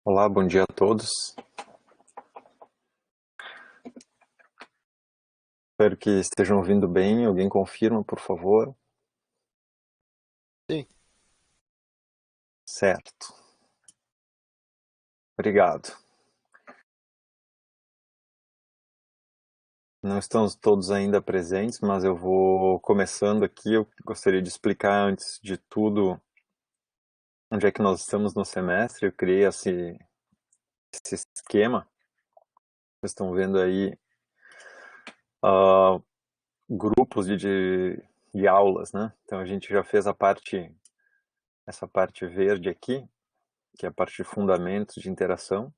Olá, bom dia a todos. Espero que estejam ouvindo bem. Alguém confirma, por favor? Sim, Certo. Obrigado. Não estamos todos ainda presentes, mas eu vou começando aqui. Eu gostaria de explicar, antes de tudo, onde é que nós estamos no semestre. Eu criei esse esquema. Vocês estão vendo aí ah, grupos de aulas, né? Então a gente já fez essa parte verde aqui, que é a parte de fundamentos de interação.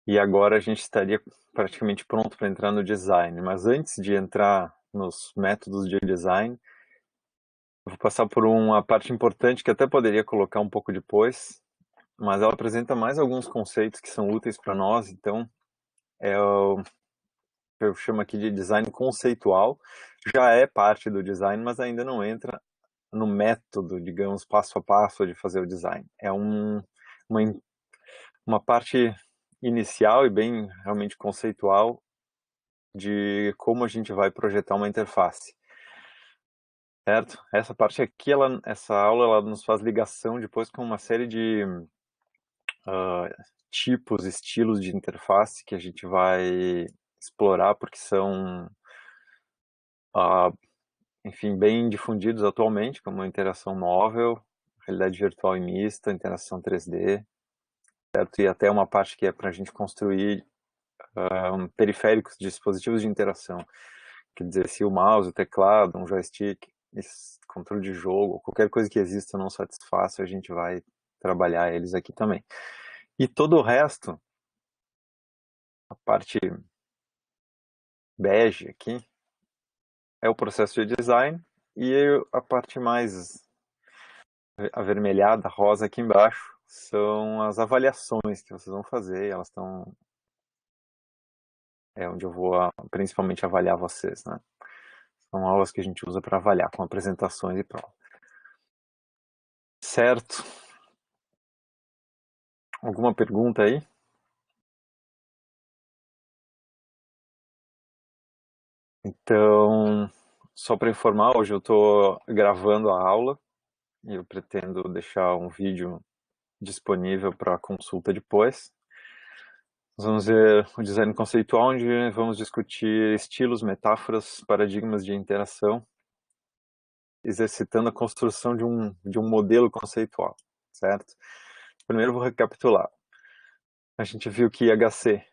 E agora a gente estaria praticamente pronto para entrar no design. Mas antes de entrar nos métodos de design, eu vou passar por uma parte importante que até poderia colocar um pouco depois, mas ela apresenta mais alguns conceitos que são úteis para nós. Então, é o que eu chamo aqui de design conceitual. Já é parte do design, mas ainda não entra no método, digamos, passo a passo de fazer o design. É uma, uma parte inicial e bem realmente conceitual de como a gente vai projetar uma interface, certo? Essa parte aqui, essa aula, ela nos faz ligação depois com uma série de uh, tipos, estilos de interface que a gente vai explorar, porque são, uh, enfim, bem difundidos atualmente, como a interação móvel, realidade virtual e mista, interação 3D, certo? E até uma parte que é para a gente construir periféricos, dispositivos de interação. Quer dizer, se o mouse, o teclado, um joystick, esse controle de jogo, qualquer coisa que exista não satisfaça, a gente vai trabalhar eles aqui também. E todo o resto, a parte bege aqui, é o processo de design, e a parte mais avermelhada, rosa aqui embaixo, são as avaliações que vocês vão fazer, elas estão... É onde eu vou principalmente avaliar vocês, né? São aulas que a gente usa para avaliar, com apresentações e prova. Certo. Alguma pergunta aí? Então, só para informar, hoje eu estou gravando a aula e eu pretendo deixar um vídeo disponível para consulta depois. Nós vamos ver o design conceitual, onde vamos discutir estilos, metáforas, paradigmas de interação, exercitando a construção de um modelo conceitual, certo? Primeiro vou recapitular. A gente viu que HC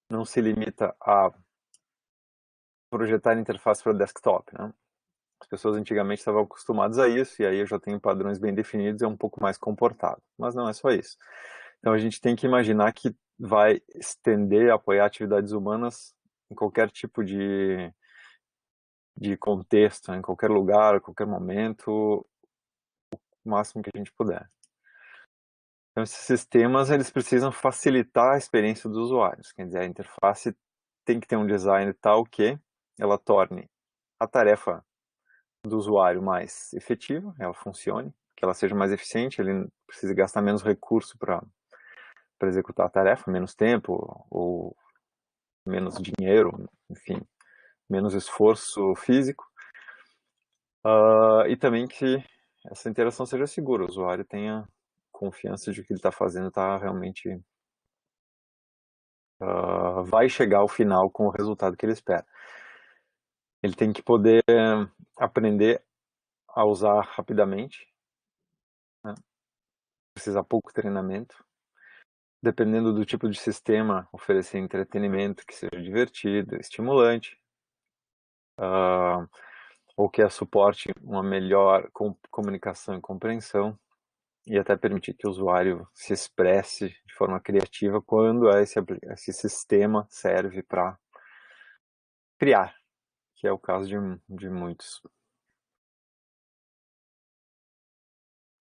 não se limita a projetar interface para desktop, né? As pessoas antigamente estavam acostumadas a isso, e aí eu já tenho padrões bem definidos e é um pouco mais comportado. Mas não é só isso. Então a gente tem que imaginar que vai estender, apoiar atividades humanas em qualquer tipo de contexto, em qualquer lugar, a qualquer momento, o máximo que a gente puder. Então esses sistemas, eles precisam facilitar a experiência dos usuários. Quer dizer, a interface tem que ter um design tal que ela torne a tarefa do usuário mais efetiva, ela funcione, que ela seja mais eficiente, ele precisa gastar menos recurso para executar a tarefa, menos tempo ou menos dinheiro, enfim, menos esforço físico, e também que essa interação seja segura, o usuário tenha confiança de que ele está fazendo está realmente vai chegar ao final com o resultado que ele espera. Ele tem que poder aprender a usar rapidamente, né? Precisa pouco treinamento. Dependendo do tipo de sistema, oferecer entretenimento que seja divertido, estimulante, ou que suporte uma melhor comunicação e compreensão, e até permitir que o usuário se expresse de forma criativa quando esse sistema serve para criar, que é o caso de muitos.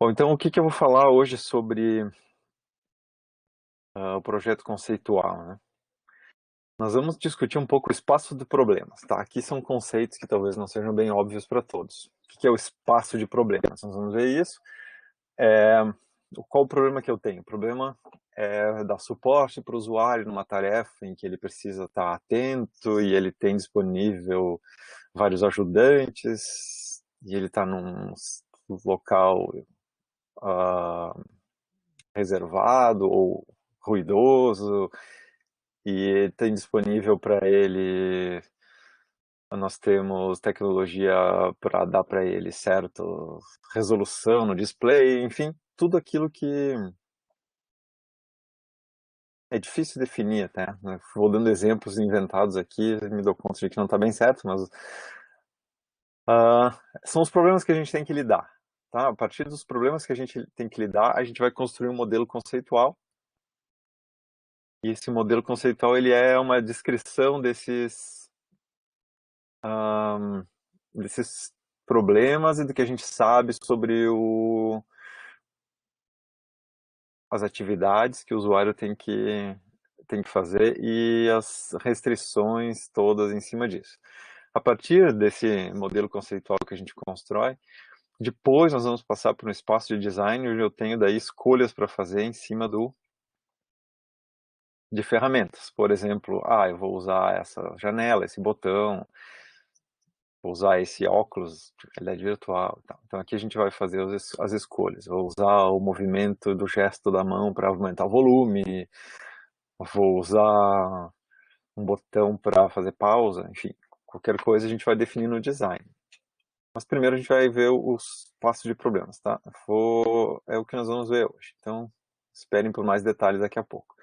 Bom, então o que eu vou falar hoje sobre o projeto conceitual, né? Nós vamos discutir um pouco o espaço de problemas, tá? Aqui são conceitos que talvez não sejam bem óbvios para todos. O que é o espaço de problemas? Nós vamos ver isso. qual o problema que eu tenho? O problema é dar suporte para o usuário numa tarefa em que ele precisa estar atento e ele tem disponível vários ajudantes e ele está num local reservado ou ruidoso e tem disponível para ele, nós temos tecnologia para dar para ele certa resolução no display, enfim, tudo aquilo que é difícil definir até, né? Vou dando exemplos inventados aqui, me dou conta de que não está bem certo, mas são os problemas que a gente tem que lidar. Tá? A partir dos problemas que a gente tem que lidar, a gente vai construir um modelo conceitual. E esse modelo conceitual ele é uma descrição desses problemas e do que a gente sabe sobre as atividades que o usuário tem que fazer e as restrições todas em cima disso. A partir desse modelo conceitual que a gente constrói, depois nós vamos passar para um espaço de design onde eu tenho daí escolhas para fazer em cima de ferramentas. Por exemplo, eu vou usar essa janela, esse botão, vou usar esse óculos de realidade virtual. Então aqui a gente vai fazer as escolhas. Vou usar o movimento do gesto da mão para aumentar o volume, vou usar um botão para fazer pausa, enfim, qualquer coisa a gente vai definir no design. Mas primeiro a gente vai ver os passos de problemas, tá? É o que nós vamos ver hoje. Então, esperem por mais detalhes daqui a pouco.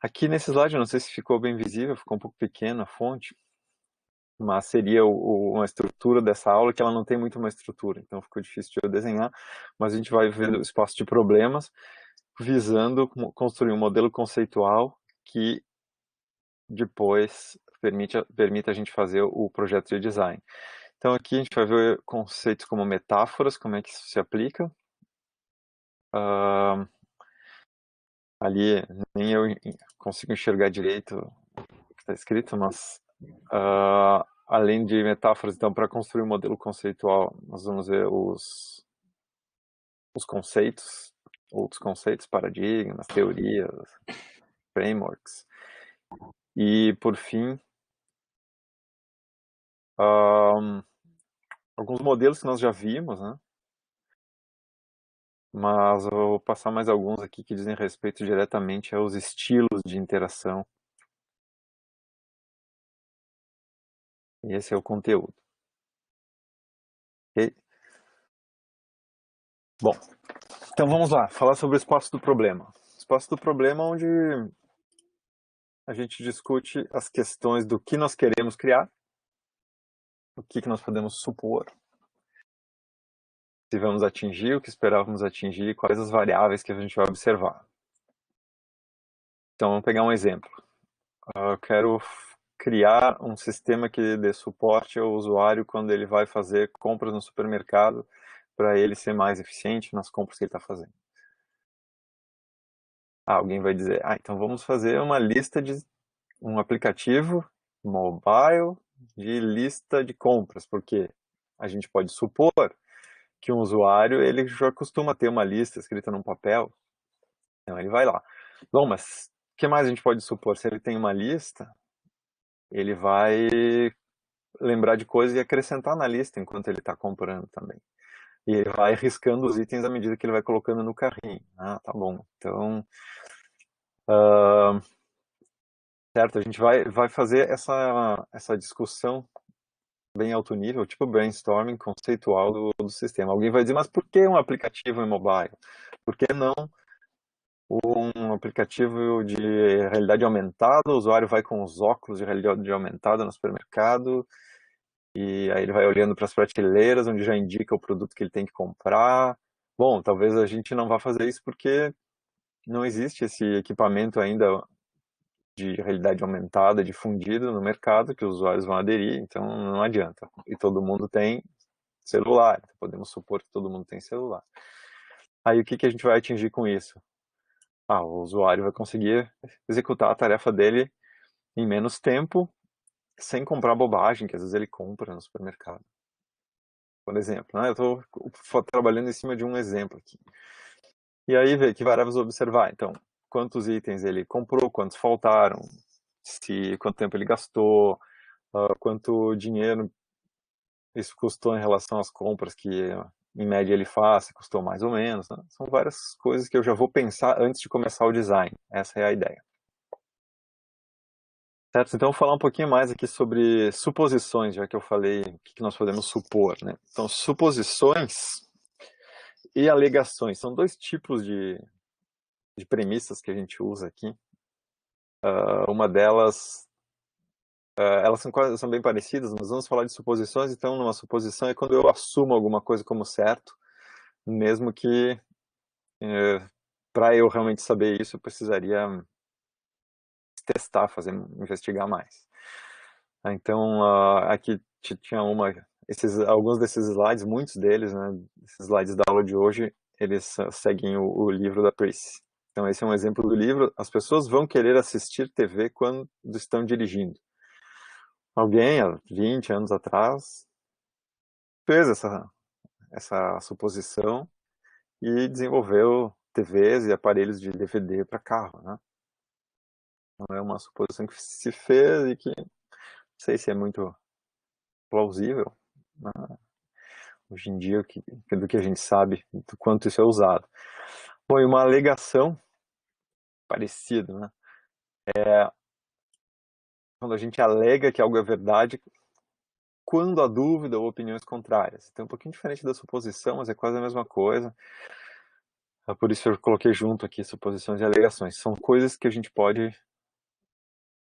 Aqui nesse slide, eu não sei se ficou bem visível, ficou um pouco pequena a fonte, mas seria uma estrutura dessa aula que ela não tem muito uma estrutura, então ficou difícil de eu desenhar, mas a gente vai ver o espaço de problemas, visando construir um modelo conceitual que depois permita a gente fazer o projeto de design. Então aqui a gente vai ver conceitos como metáforas, como é que isso se aplica. Ali nem eu consigo enxergar direito o que está escrito, mas além de metáforas, então, para construir um modelo conceitual, nós vamos ver os conceitos, outros conceitos, paradigmas, teorias, frameworks. E, por fim, alguns modelos que nós já vimos, né? Mas eu vou passar mais alguns aqui que dizem respeito diretamente aos estilos de interação. E esse é o conteúdo. Ok? Bom, então vamos lá, falar sobre o espaço do problema. Espaço do problema onde a gente discute as questões do que nós queremos criar, o que nós podemos supor, se vamos atingir o que esperávamos atingir, quais as variáveis que a gente vai observar. Então, vamos pegar um exemplo. Eu quero criar um sistema que dê suporte ao usuário quando ele vai fazer compras no supermercado, para ele ser mais eficiente nas compras que ele está fazendo. Alguém vai dizer, então vamos fazer uma lista de um aplicativo mobile de lista de compras, porque a gente pode supor que um usuário ele já costuma ter uma lista escrita num papel, então ele vai lá. Bom, mas o que mais a gente pode supor? Se ele tem uma lista, ele vai lembrar de coisas e acrescentar na lista enquanto ele está comprando também. E ele vai riscando os itens à medida que ele vai colocando no carrinho. Tá bom. Então, certo, a gente vai fazer essa discussão bem alto nível, tipo brainstorming conceitual do sistema. Alguém vai dizer, mas por que um aplicativo em mobile? Por que não um aplicativo de realidade aumentada? O usuário vai com os óculos de realidade aumentada no supermercado e aí ele vai olhando para as prateleiras onde já indica o produto que ele tem que comprar. Bom, talvez a gente não vá fazer isso porque não existe esse equipamento ainda de realidade aumentada, difundido no mercado, que os usuários vão aderir, então não adianta. E todo mundo tem celular, então podemos supor que todo mundo tem celular. Aí o que a gente vai atingir com isso? O usuário vai conseguir executar a tarefa dele em menos tempo, sem comprar bobagem, que às vezes ele compra no supermercado. Por exemplo, eu estou trabalhando em cima de um exemplo aqui. E aí ver que variáveis observar. Então, quantos itens ele comprou, quantos faltaram, quanto tempo ele gastou, quanto dinheiro isso custou em relação às compras que em média ele faz, se custou mais ou menos, né? São várias coisas que eu já vou pensar antes de começar o design. Essa é a ideia. Certo? Então, vou falar um pouquinho mais aqui sobre suposições, já que eu falei o que nós podemos supor, né? Então, suposições e alegações são dois tipos de premissas que a gente usa aqui. Uma delas, elas são bem parecidas, mas vamos falar de suposições. Então, numa suposição é quando eu assumo alguma coisa como certo, mesmo que para eu realmente saber isso, eu precisaria testar, fazer, investigar mais. Então, aqui tinha alguns desses slides, muitos deles, né, esses slides da aula de hoje, eles seguem o livro da Prissy. Então, esse é um exemplo do livro. As pessoas vão querer assistir TV quando estão dirigindo. Alguém, há 20 anos atrás, fez essa suposição e desenvolveu TVs e aparelhos de DVD para carro, né? Não é uma suposição que se fez e que não sei se é muito plausível, né? Hoje em dia, do que a gente sabe, do quanto isso é usado. Bom, e uma alegação parecida, né? Quando a gente alega que algo é verdade, quando há dúvida ou opiniões contrárias. Então, é um pouquinho diferente da suposição, mas é quase a mesma coisa. Por isso eu coloquei junto aqui suposições e alegações. São coisas que a gente pode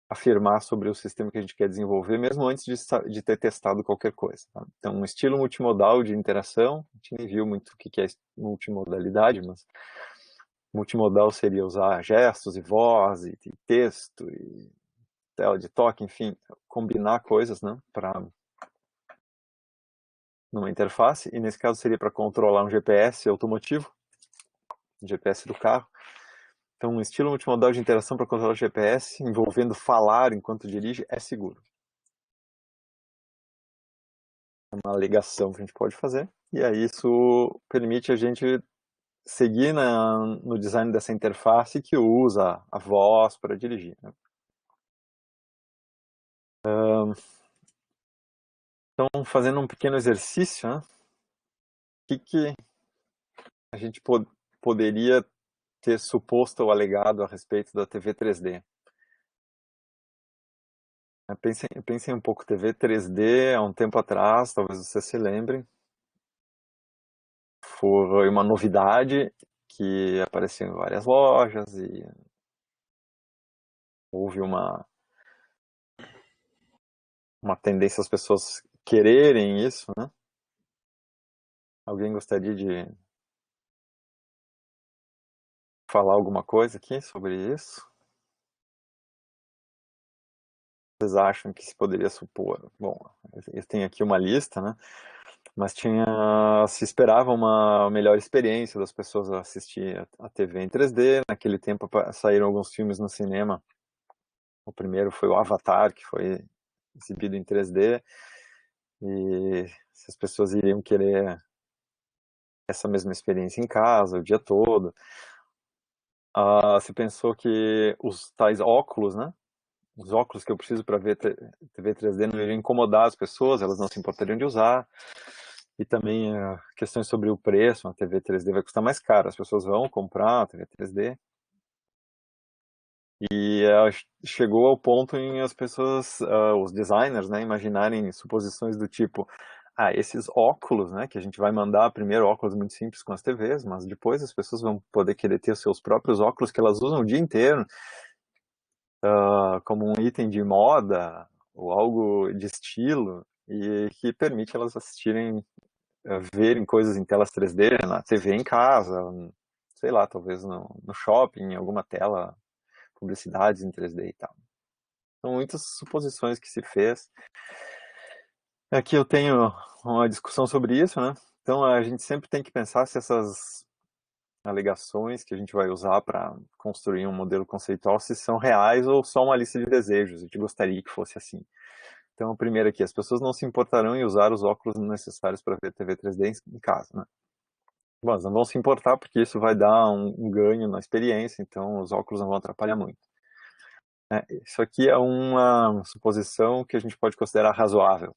afirmar sobre o sistema que a gente quer desenvolver, mesmo antes de ter testado qualquer coisa. Tá? Então, um estilo multimodal de interação, a gente nem viu muito o que é multimodalidade, mas multimodal seria usar gestos e voz, e texto, e tela de toque, enfim, combinar coisas, né, numa interface, e nesse caso seria para controlar um GPS automotivo, GPS do carro. Então, um estilo multimodal de interação para controlar o GPS, envolvendo falar enquanto dirige, é seguro. É uma alegação que a gente pode fazer, e aí isso permite a gente seguir no design dessa interface que usa a voz para dirigir, né? Então, fazendo um pequeno exercício, né, o que a gente poderia ter suposto ou alegado a respeito da TV 3D? Pensem um pouco, TV 3D, há um tempo atrás, talvez você se lembre, foi uma novidade que apareceu em várias lojas e houve uma tendência às pessoas quererem isso, né? Alguém gostaria de falar alguma coisa aqui sobre isso? Vocês acham que se poderia supor? Bom, eu tenho aqui uma lista, né? Mas se esperava uma melhor experiência das pessoas a assistir a TV em 3D. Naquele tempo saíram alguns filmes no cinema. O primeiro foi o Avatar, que foi exibido em 3D. E se as pessoas iriam querer essa mesma experiência em casa, o dia todo. Se pensou que os tais óculos, né? Os óculos que eu preciso para ver TV 3D não iriam incomodar as pessoas, elas não se importariam de usar. E também questões sobre o preço, uma TV 3D vai custar mais caro, as pessoas vão comprar a TV 3D. E chegou ao ponto em as pessoas, os designers, né, imaginarem suposições do tipo, esses óculos, né, que a gente vai mandar primeiro óculos muito simples com as TVs, mas depois as pessoas vão poder querer ter os seus próprios óculos que elas usam o dia inteiro, como um item de moda ou algo de estilo, e que permite elas assistirem, verem coisas em telas 3D, na TV em casa, sei lá, talvez no shopping, em alguma tela, publicidades em 3D e tal. São muitas suposições que se fez. Aqui eu tenho uma discussão sobre isso, né? Então a gente sempre tem que pensar se essas alegações que a gente vai usar para construir um modelo conceitual, se são reais ou só uma lista de desejos. A gente gostaria que fosse assim. Então, o primeiro aqui, as pessoas não se importarão em usar os óculos necessários para ver TV 3D em casa, né? Bom, elas não vão se importar porque isso vai dar um ganho na experiência, então os óculos não vão atrapalhar muito. Isso aqui é uma suposição que a gente pode considerar razoável.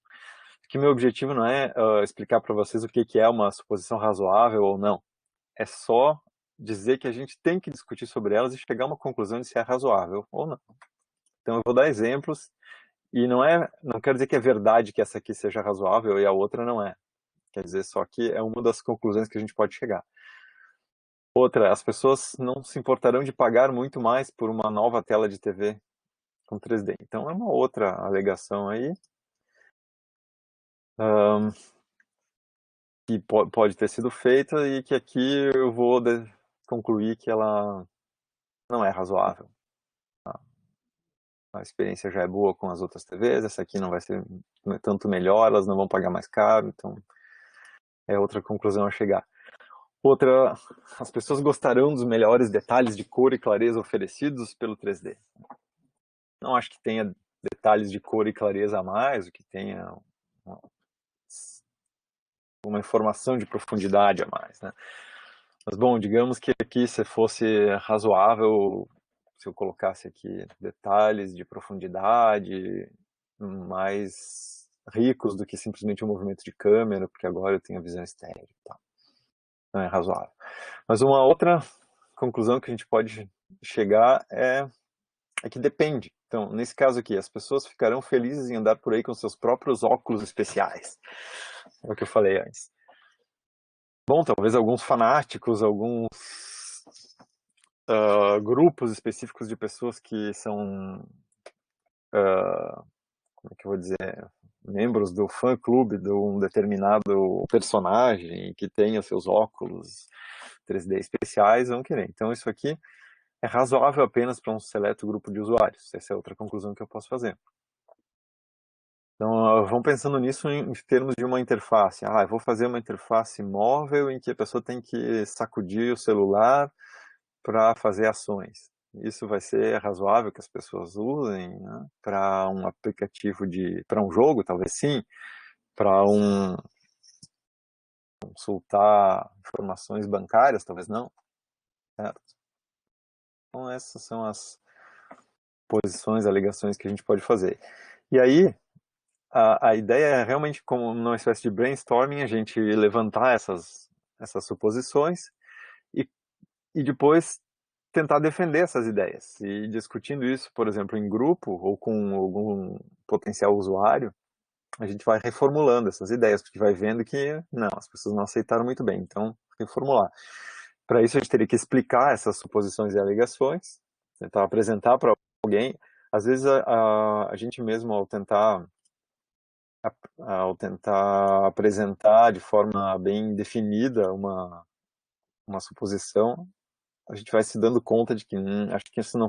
Que meu objetivo não é explicar para vocês o que que é uma suposição razoável ou não. É só dizer que a gente tem que discutir sobre elas e chegar a uma conclusão de se é razoável ou não. Então eu vou dar exemplos e não quer dizer que é verdade que essa aqui seja razoável e a outra não é. Quer dizer só que é uma das conclusões que a gente pode chegar. Outra, as pessoas não se importarão de pagar muito mais por uma nova tela de TV com 3D. Então é uma outra alegação aí que pode ter sido feita e que aqui eu vou concluir que ela não é razoável. A experiência já é boa com as outras TVs, essa aqui não vai ser tanto melhor, elas não vão pagar mais caro, então é outra conclusão a chegar. Outra, as pessoas gostarão dos melhores detalhes de cor e clareza oferecidos pelo 3D. Não acho que tenha detalhes de cor e clareza a mais, o que tenha uma informação de profundidade a mais, né? Mas, bom, digamos que aqui, se fosse razoável, se eu colocasse aqui detalhes de profundidade mais ricos do que simplesmente um movimento de câmera, porque agora eu tenho a visão estéreo e tal. Não é razoável. Mas uma outra conclusão que a gente pode chegar é que depende. Então, nesse caso aqui, as pessoas ficarão felizes em andar por aí com seus próprios óculos especiais. É o que eu falei antes. Bom, talvez alguns fanáticos, alguns grupos específicos de pessoas que são, como é que eu vou dizer, membros do fã-clube de um determinado personagem que tenha seus óculos 3D especiais vão querer. Então isso aqui é razoável apenas para um seleto grupo de usuários. Essa é outra conclusão que eu posso fazer. Então, vamos pensando nisso em termos de uma interface. Eu vou fazer uma interface móvel em que a pessoa tem que sacudir o celular para fazer ações. Isso vai ser razoável que as pessoas usem, né? Para um aplicativo para um jogo, talvez sim. Para consultar informações bancárias, talvez não. Certo? Então, essas são as posições, alegações que a gente pode fazer. E aí, a ideia é realmente, como numa espécie de brainstorming, a gente levantar essas suposições e, e depois tentar defender essas ideias. E discutindo isso, por exemplo, em grupo ou com algum potencial usuário, a gente vai reformulando essas ideias, porque vai vendo que não, as pessoas não aceitaram muito bem, então reformular. Para isso a gente teria que explicar essas suposições e alegações, tentar apresentar para alguém. Às vezes a gente mesmo, ao tentar apresentar de forma bem definida uma suposição, a gente vai se dando conta de que acho que isso não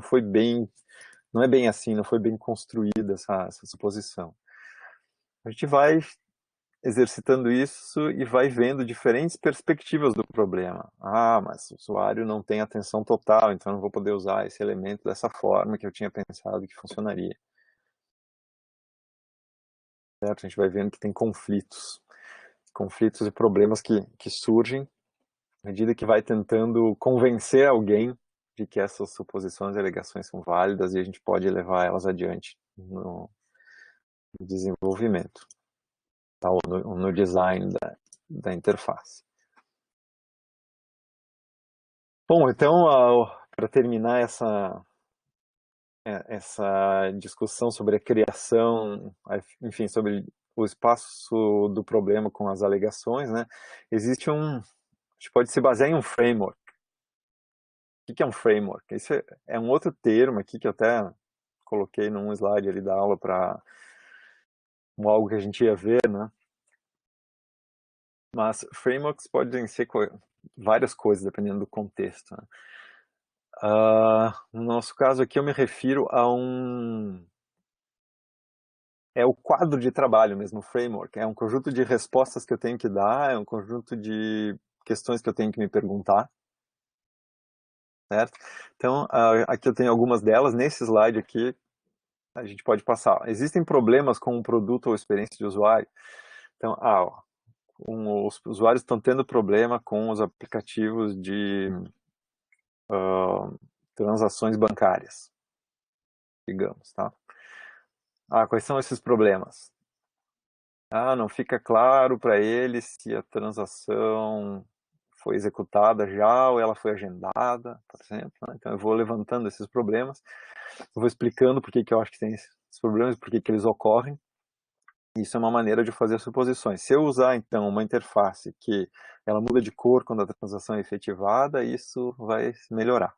é bem assim, não foi bem construída essa suposição. A gente vai exercitando isso e vai vendo diferentes perspectivas do problema. Mas o usuário não tem atenção total, então eu não vou poder usar esse elemento dessa forma que eu tinha pensado que funcionaria. Certo? A gente vai vendo que tem conflitos e problemas que surgem à medida que vai tentando convencer alguém de que essas suposições e alegações são válidas e a gente pode levar elas adiante no desenvolvimento, tá? Ou no design da interface. Bom, então, para terminar essa discussão sobre a criação, enfim, sobre o espaço do problema com as alegações, né? A gente pode se basear em um framework. O que é um framework? Isso é um outro termo aqui que eu até coloquei num slide ali da aula para algo que a gente ia ver, né? Mas frameworks podem ser várias coisas, dependendo do contexto, né? No nosso caso aqui eu me refiro a é o quadro de trabalho mesmo, o framework. É um conjunto de respostas que eu tenho que dar, é um conjunto de questões que eu tenho que me perguntar, certo? Então, aqui eu tenho algumas delas. Nesse slide aqui, a gente pode passar. Existem problemas com o produto ou experiência de usuário? Então, os usuários estão tendo problema com os aplicativos de transações bancárias, digamos, tá? Quais são esses problemas? Não fica claro para ele se a transação foi executada já ou ela foi agendada, por exemplo, né? Então eu vou levantando esses problemas, eu vou explicando por que eu acho que tem esses problemas, por que eles ocorrem. Isso é uma maneira de fazer suposições. Se eu usar, então, uma interface que ela muda de cor quando a transação é efetivada, isso vai melhorar.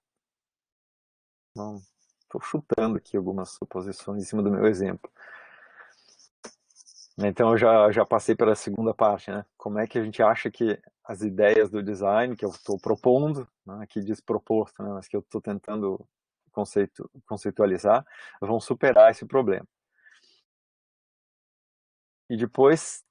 Estou chutando aqui algumas suposições em cima do meu exemplo. Então, eu já passei pela segunda parte, né? Como é que a gente acha que as ideias do design que eu estou propondo, né? Aqui diz proposto, né? Mas que eu estou tentando conceitualizar, vão superar esse problema. E depois,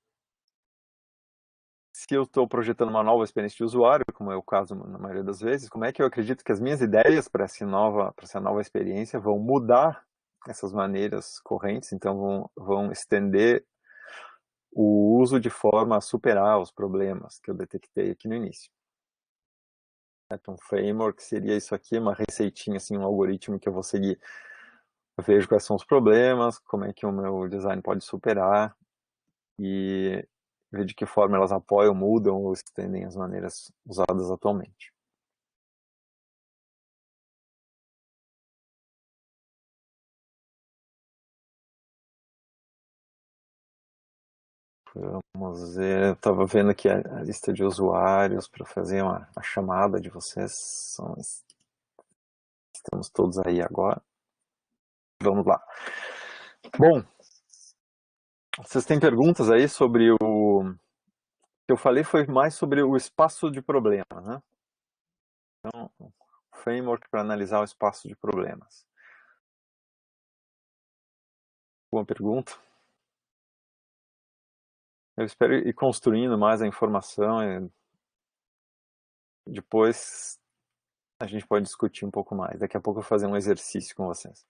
se eu estou projetando uma nova experiência de usuário, como é o caso na maioria das vezes, como é que eu acredito que as minhas ideias para essa nova experiência vão mudar essas maneiras correntes, então vão estender o uso de forma a superar os problemas que eu detectei aqui no início. Então, framework seria isso aqui, uma receitinha, assim, um algoritmo que eu vou seguir. Eu vejo quais são os problemas, como é que o meu design pode superar e ver de que forma elas apoiam, mudam ou estendem as maneiras usadas atualmente. Vamos ver, eu estava vendo aqui a lista de usuários para fazer a chamada de vocês. Estamos todos aí agora. Vamos lá. Bom, vocês têm perguntas aí sobre o que eu falei foi mais sobre o espaço de problemas, né? Então, framework para analisar o espaço de problemas. Boa pergunta. Eu espero ir construindo mais a informação e depois a gente pode discutir um pouco mais. Daqui a pouco eu vou fazer um exercício com vocês.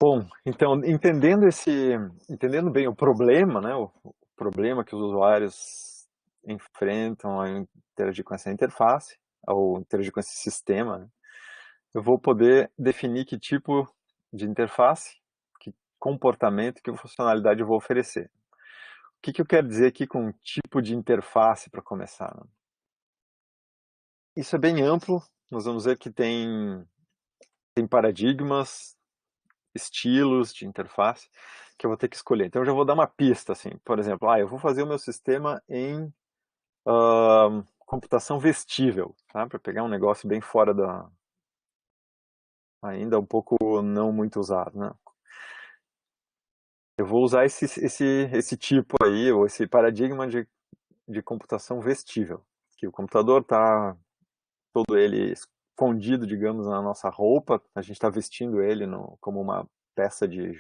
Bom, então, entendendo bem o problema, né, o problema que os usuários enfrentam ao interagir com essa interface, ao interagir com esse sistema, né, eu vou poder definir que tipo de interface, que comportamento, que funcionalidade eu vou oferecer. O que eu quero dizer aqui com tipo de interface para começar, né? Isso é bem amplo, nós vamos ver que tem paradigmas, estilos de interface que eu vou ter que escolher. Então eu já vou dar uma pista, assim, por exemplo, eu vou fazer o meu sistema em computação vestível, tá? Para pegar um negócio bem fora ainda um pouco não muito usado, né? Eu vou usar esse tipo aí, ou esse paradigma de computação vestível, que o computador está todo ele escondido, digamos, na nossa roupa, a gente está vestindo ele como uma peça de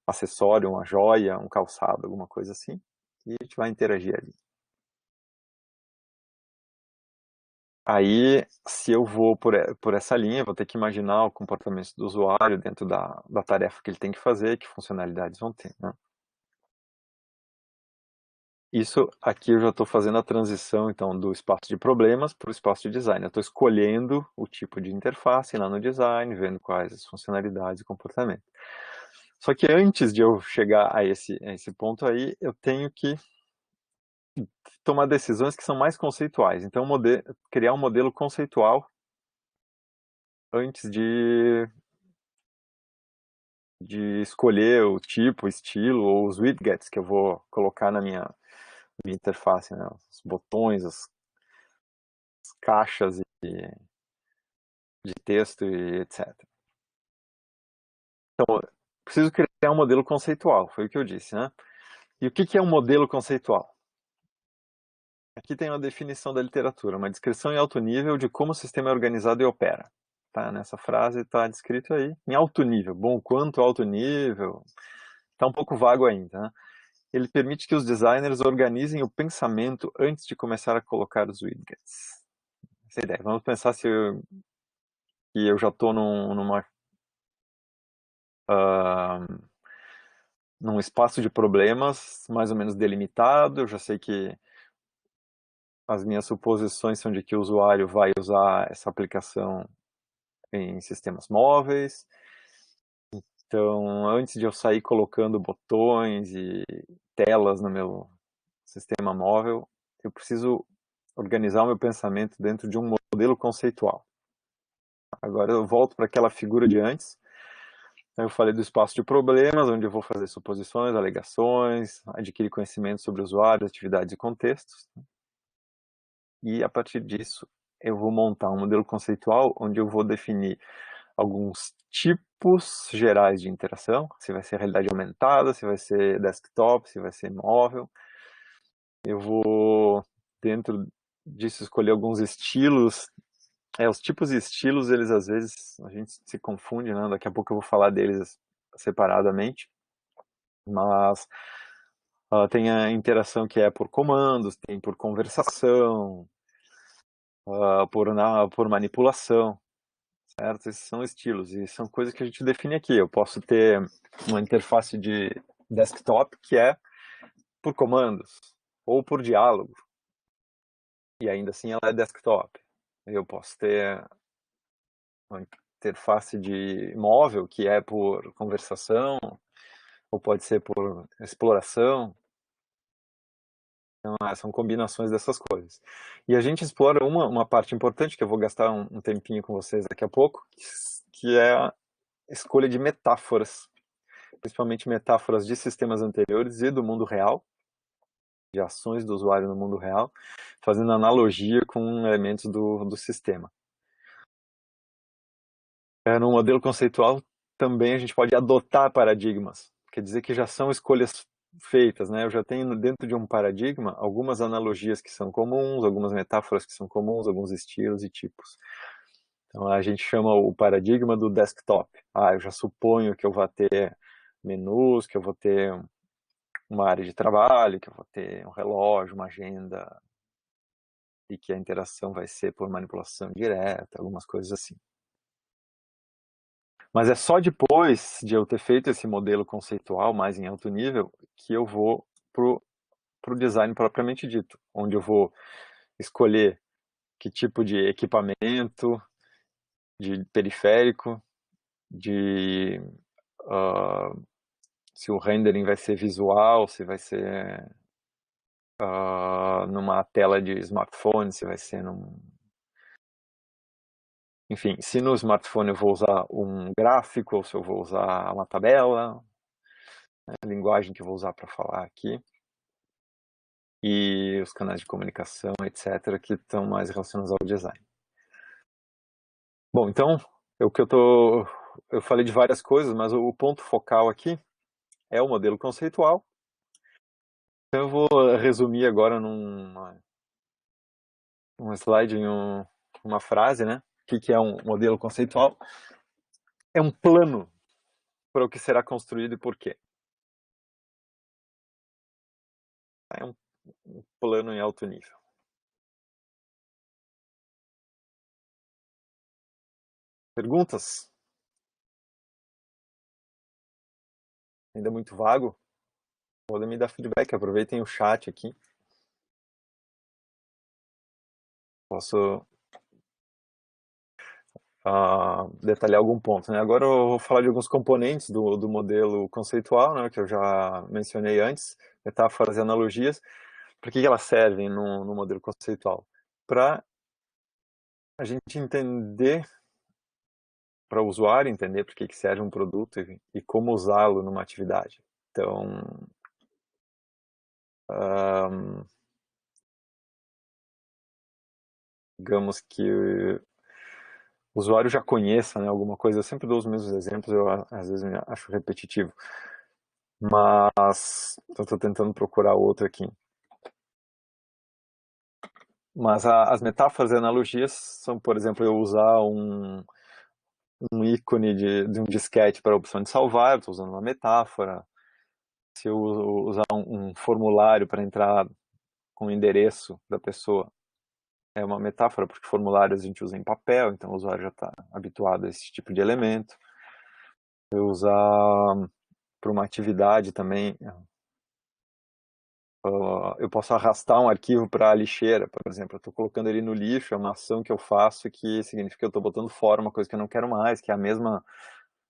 acessório, uma joia, um calçado, alguma coisa assim, e a gente vai interagir ali. Aí, se eu vou por essa linha, vou ter que imaginar o comportamento do usuário dentro da tarefa que ele tem que fazer, que funcionalidades vão ter, né? Isso aqui eu já estou fazendo a transição, então, do espaço de problemas para o espaço de design. Eu estou escolhendo o tipo de interface lá no design, vendo quais as funcionalidades e comportamento. Só que antes de eu chegar a esse ponto aí, eu tenho que tomar decisões que são mais conceituais. Então, criar um modelo conceitual antes de escolher o tipo, o estilo ou os widgets que eu vou colocar na minha interface, né? Os botões, as caixas de texto e etc. Então, preciso criar um modelo conceitual, foi o que eu disse, né? E o que é um modelo conceitual? Aqui tem uma definição da literatura, uma descrição em alto nível de como o sistema é organizado e opera. Tá? Nessa frase está descrito aí, em alto nível. Bom, quanto alto nível? Está um pouco vago ainda, né? Ele permite que os designers organizem o pensamento antes de começar a colocar os widgets. Essa é a ideia. Vamos pensar que eu já estou num espaço de problemas mais ou menos delimitado. Eu já sei que as minhas suposições são de que o usuário vai usar essa aplicação em sistemas móveis. Então, antes de eu sair colocando botões e telas no meu sistema móvel, eu preciso organizar o meu pensamento dentro de um modelo conceitual. Agora eu volto para aquela figura de antes. Eu falei do espaço de problemas, onde eu vou fazer suposições, alegações, adquirir conhecimento sobre usuários, atividades e contextos. E a partir disso, eu vou montar um modelo conceitual onde eu vou definir alguns tipos gerais de interação, se vai ser realidade aumentada, se vai ser desktop, se vai ser móvel. Eu vou, dentro disso, escolher alguns estilos. Os tipos e estilos, eles às vezes, a gente se confunde, né? Daqui a pouco eu vou falar deles separadamente. Mas tem a interação que é por comandos, tem por conversação, por manipulação, certo? Esses são estilos e são coisas que a gente define aqui. Eu posso ter uma interface de desktop que é por comandos ou por diálogo, e ainda assim ela é desktop. Eu posso ter uma interface de móvel que é por conversação, ou pode ser por exploração. Então, são combinações dessas coisas. E a gente explora uma parte importante, que eu vou gastar um tempinho com vocês daqui a pouco, que é a escolha de metáforas, principalmente metáforas de sistemas anteriores e do mundo real, de ações do usuário no mundo real, fazendo analogia com elementos do sistema. No modelo conceitual, também a gente pode adotar paradigmas, quer dizer que já são escolhas feitas, né? Eu já tenho dentro de um paradigma algumas analogias que são comuns, algumas metáforas que são comuns, alguns estilos e tipos. Então a gente chama o paradigma do desktop. Eu já suponho que eu vou ter menus, que eu vou ter uma área de trabalho, que eu vou ter um relógio, uma agenda, e que a interação vai ser por manipulação direta, algumas coisas assim. Mas é só depois de eu ter feito esse modelo conceitual mais em alto nível que eu vou pro design propriamente dito, onde eu vou escolher que tipo de equipamento, de periférico, de se o rendering vai ser visual, se vai ser numa tela de smartphone, se vai ser Enfim, se no smartphone eu vou usar um gráfico, ou se eu vou usar uma tabela, a linguagem que eu vou usar para falar aqui, e os canais de comunicação, etc., que estão mais relacionados ao design. Bom, então, eu falei de várias coisas, mas o ponto focal aqui é o modelo conceitual. Então eu vou resumir agora num slide, uma frase, né? O que é um modelo conceitual? É um plano para o que será construído e por quê. É um plano em alto nível. Perguntas? Ainda muito vago? Podem me dar feedback, aproveitem o chat aqui. Posso detalhar algum ponto, né? Agora eu vou falar de alguns componentes do modelo conceitual, né, que eu já mencionei antes, metáforas e analogias. Para que elas servem no modelo conceitual? Para a gente entender, para o usuário entender para que serve um produto e como usá-lo numa atividade. Então, digamos que o usuário já conheça, né, alguma coisa. Eu sempre dou os mesmos exemplos, eu às vezes me acho repetitivo. Mas eu estou tentando procurar outro aqui. Mas as metáforas e analogias são, por exemplo, eu usar um ícone de um disquete para a opção de salvar, eu estou usando uma metáfora. Se eu usar um formulário para entrar com o endereço da pessoa, é uma metáfora, porque formulários a gente usa em papel, então o usuário já está habituado a esse tipo de elemento. Eu usar para uma atividade também. Eu posso arrastar um arquivo para a lixeira, por exemplo. Eu estou colocando ele no lixo, é uma ação que eu faço que significa que eu estou botando fora uma coisa que eu não quero mais, que é a mesma,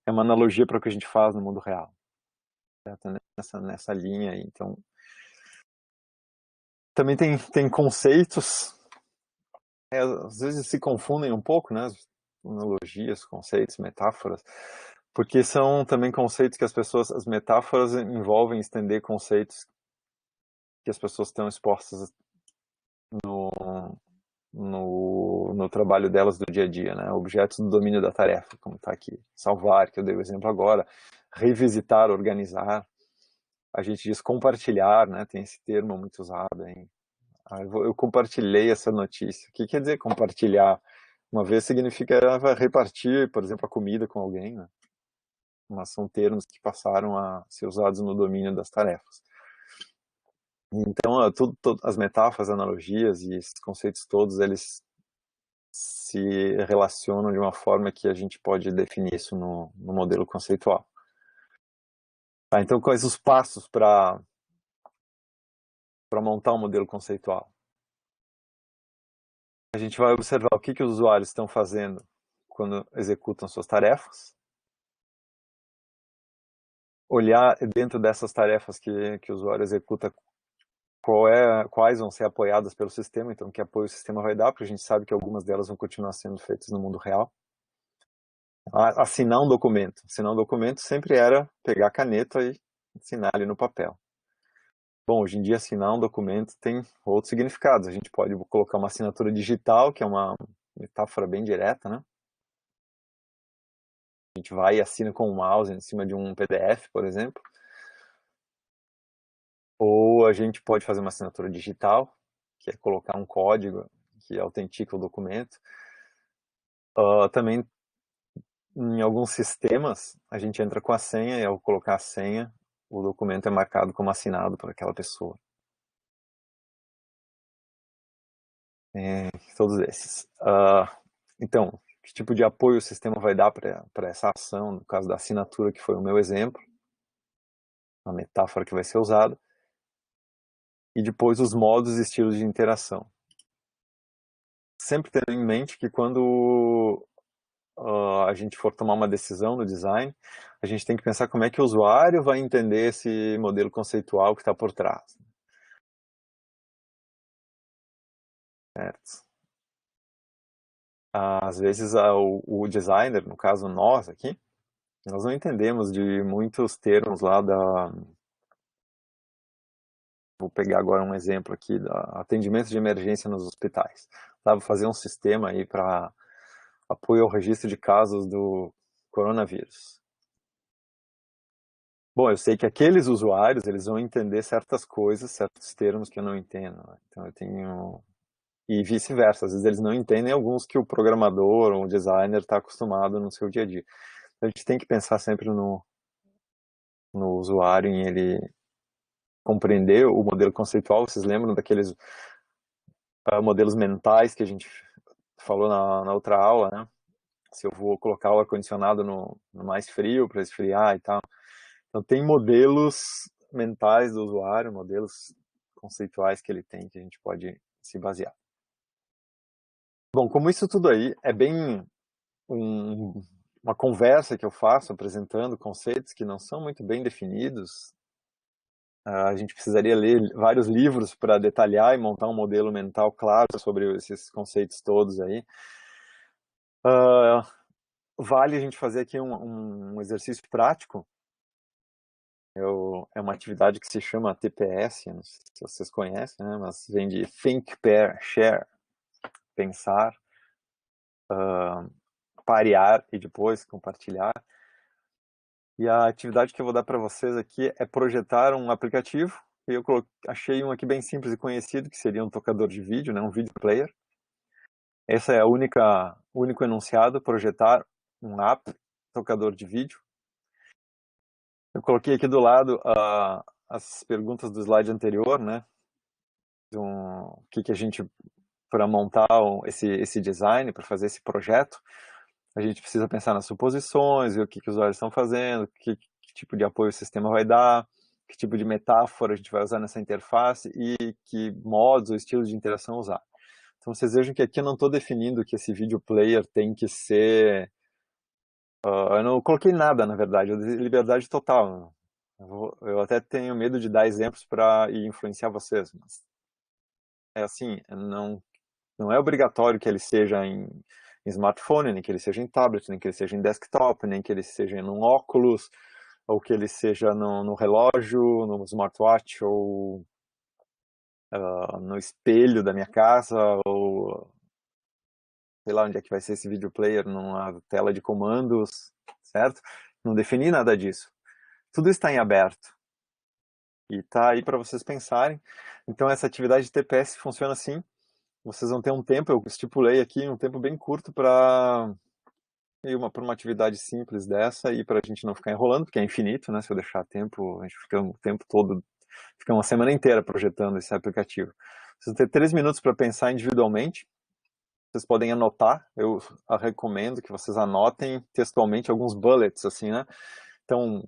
é uma analogia para o que a gente faz no mundo real. Certo? Nessa linha aí. Então, também tem conceitos, às vezes se confundem um pouco, né? Analogias, conceitos, metáforas, porque são também conceitos que as metáforas envolvem estender conceitos que as pessoas estão expostas no trabalho delas do dia a dia, né? Objetos do domínio da tarefa, como está aqui. Salvar, que eu dei o exemplo agora. Revisitar, organizar. A gente diz compartilhar, né? Tem esse termo muito usado aí. Eu compartilhei essa notícia. O que quer dizer compartilhar? Uma vez significa repartir, por exemplo, a comida com alguém, né? Mas são termos que passaram a ser usados no domínio das tarefas. Então, as metáforas, analogias e esses conceitos todos, eles se relacionam de uma forma que a gente pode definir isso no modelo conceitual. Tá, então, quais os passos para montar um modelo conceitual? A gente vai observar o que os usuários estão fazendo quando executam suas tarefas, olhar dentro dessas tarefas que o usuário executa quais vão ser apoiadas pelo sistema, então que apoio o sistema vai dar, porque a gente sabe que algumas delas vão continuar sendo feitas no mundo real. Assinar um documento. Assinar um documento sempre era pegar a caneta e assinar ali no papel. Bom, hoje em dia assinar um documento tem outros significados. A gente pode colocar uma assinatura digital, que é uma metáfora bem direta, né? A gente vai e assina com o mouse em cima de um PDF, por exemplo. Ou a gente pode fazer uma assinatura digital, que é colocar um código que autentica o documento. Também, em alguns sistemas, a gente entra com a senha e ao colocar a senha, o documento é marcado como assinado por aquela pessoa. Todos esses. Então, que tipo de apoio o sistema vai dar para essa ação, no caso da assinatura, que foi o meu exemplo, a metáfora que vai ser usada, e depois os modos e estilos de interação. Sempre tendo em mente que quando a gente for tomar uma decisão no design, a gente tem que pensar como é que o usuário vai entender esse modelo conceitual que está por trás. Certo? Às vezes o designer, no caso nós aqui, nós não entendemos de muitos termos lá Vou pegar agora um exemplo aqui da atendimento de emergência nos hospitais. Vou fazer um sistema aí para apoio ao registro de casos do coronavírus. Bom, eu sei que aqueles usuários, eles vão entender certas coisas, certos termos que eu não entendo. Né? Então eu tenho... E vice-versa, às vezes eles não entendem alguns que o programador ou o designer está acostumado no seu dia a dia. Então, a gente tem que pensar sempre no usuário, em ele compreender o modelo conceitual. Vocês lembram daqueles modelos mentais que a gente falou na outra aula, né? Se eu vou colocar o ar-condicionado no mais frio para esfriar e tal. Então, tem modelos mentais do usuário, modelos conceituais que ele tem, que a gente pode se basear. Bom, como isso tudo aí é bem uma conversa que eu faço apresentando conceitos que não são muito bem definidos, a gente precisaria ler vários livros para detalhar e montar um modelo mental claro sobre esses conceitos todos aí. Vale a gente fazer aqui um exercício prático. É uma atividade que se chama TPS, não sei se vocês conhecem, né? Mas vem de Think, Pair, Share, pensar, parear e depois compartilhar. E a atividade que eu vou dar para vocês aqui é projetar um aplicativo. E eu achei um aqui bem simples e conhecido, que seria um tocador de vídeo, né? Um video player. Essa é o único enunciado, projetar um app, tocador de vídeo. Eu coloquei aqui do lado as perguntas do slide anterior, né? O que a gente, para montar esse design, para fazer esse projeto, a gente precisa pensar nas suposições, ver o que os usuários estão fazendo, que tipo de apoio o sistema vai dar, que tipo de metáfora a gente vai usar nessa interface e que modos ou estilos de interação usar. Então vocês vejam que aqui eu não estou definindo que esse video player tem que ser... eu não coloquei nada, na verdade, eu dei liberdade total. Eu até tenho medo de dar exemplos para influenciar vocês, mas é assim, não é obrigatório que ele seja em smartphone, nem que ele seja em tablet, nem que ele seja em desktop, nem que ele seja num óculos, ou que ele seja no relógio, no smartwatch, ou no espelho da minha casa, ou sei lá onde é que vai ser esse video player, numa tela de comandos, certo? Não defini nada disso. Tudo está em aberto. E tá aí para vocês pensarem. Então essa atividade de TPS funciona assim. Vocês vão ter um tempo, eu estipulei aqui um tempo bem curto para uma atividade simples dessa e para a gente não ficar enrolando, porque é infinito, né? Se eu deixar tempo, a gente fica o tempo todo, fica uma semana inteira projetando esse aplicativo. Vocês vão ter 3 minutos para pensar individualmente. Vocês podem anotar, eu recomendo que vocês anotem textualmente alguns bullets, assim, né? Então,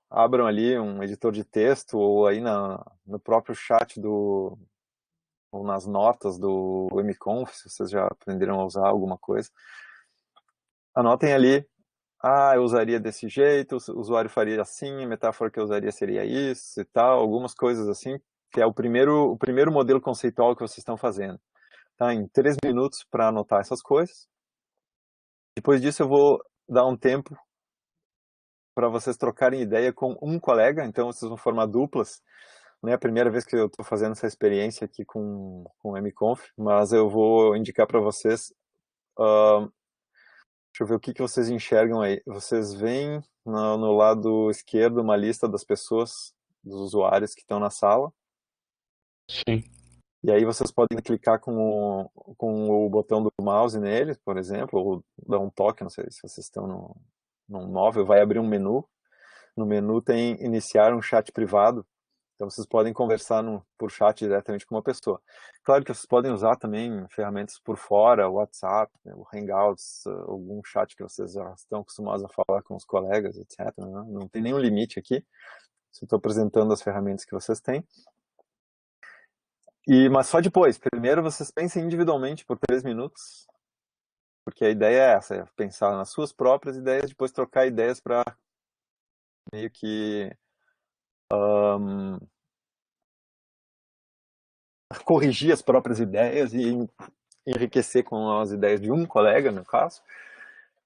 abram ali um editor de texto ou aí no próprio chat ou nas notas do MConf, se vocês já aprenderam a usar alguma coisa. Anotem ali, eu usaria desse jeito, o usuário faria assim, a metáfora que eu usaria seria isso e tal, algumas coisas assim, que é o primeiro modelo conceitual que vocês estão fazendo. Tá? Em 3 minutos para anotar essas coisas. Depois disso eu vou dar um tempo para vocês trocarem ideia com um colega, então vocês vão formar duplas. Não é a primeira vez que eu estou fazendo essa experiência aqui com o MConf, mas eu vou indicar para vocês. Deixa eu ver o que vocês enxergam aí. Vocês veem no lado esquerdo uma lista das pessoas, dos usuários que estão na sala. Sim. E aí vocês podem clicar com o botão do mouse neles, por exemplo, ou dar um toque, não sei se vocês estão num móvel, vai abrir um menu. No menu tem iniciar um chat privado. Então vocês podem conversar por chat diretamente com uma pessoa. Claro que vocês podem usar também ferramentas por fora, o WhatsApp, né, o Hangouts, algum chat que vocês já estão acostumados a falar com os colegas, etc. Né? Não tem nenhum limite aqui. Só estou apresentando as ferramentas que vocês têm. Mas só depois. Primeiro vocês pensem individualmente por 3 minutos, porque a ideia é essa, é pensar nas suas próprias ideias, depois trocar ideias para meio que corrigir as próprias ideias e enriquecer com as ideias de um colega, no caso.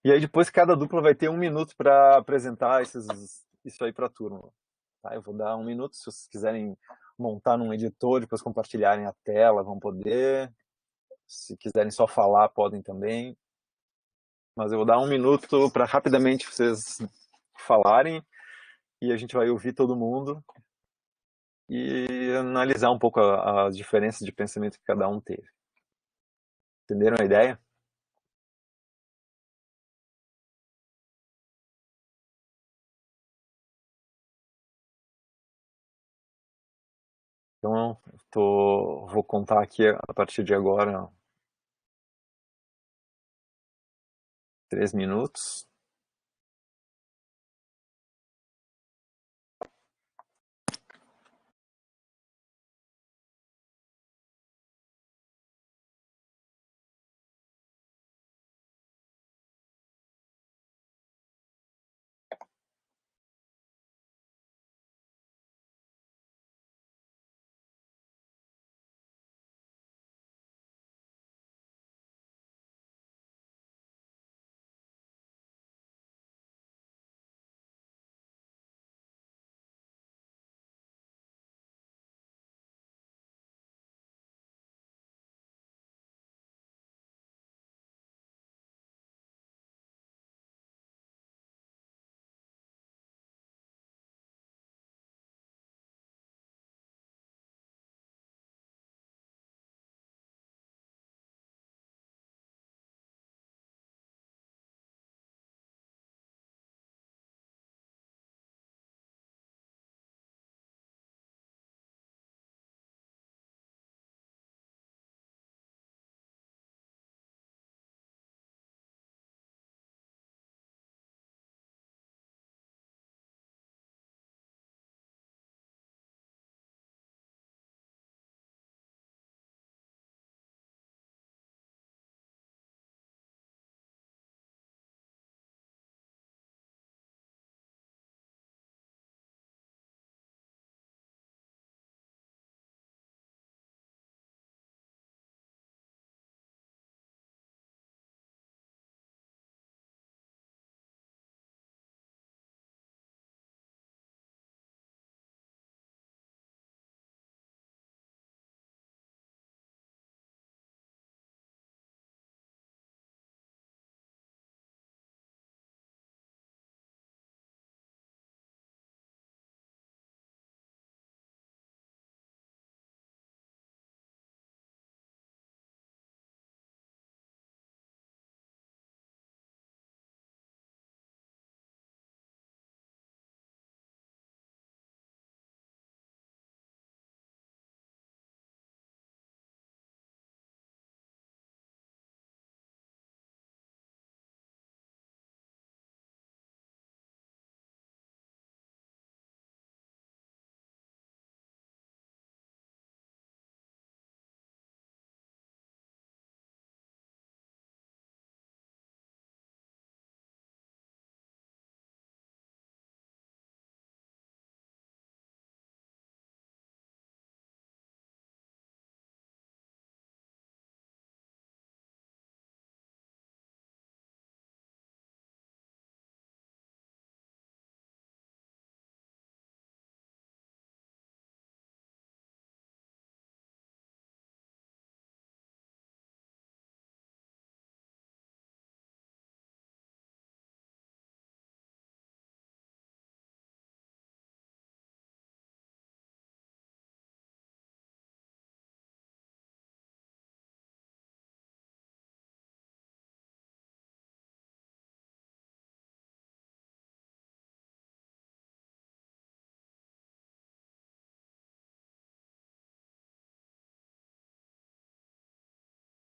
E aí depois cada dupla vai ter 1 minuto para apresentar isso aí para a turma. Tá? Eu vou dar 1 minuto, se vocês quiserem montar num editor, depois compartilharem a tela, vão poder. Se quiserem só falar, podem também. Mas eu vou dar 1 minuto para rapidamente vocês falarem e a gente vai ouvir todo mundo e analisar um pouco as diferenças de pensamento que cada um teve. Entenderam a ideia? Então, vou contar aqui a partir de agora 3 minutos.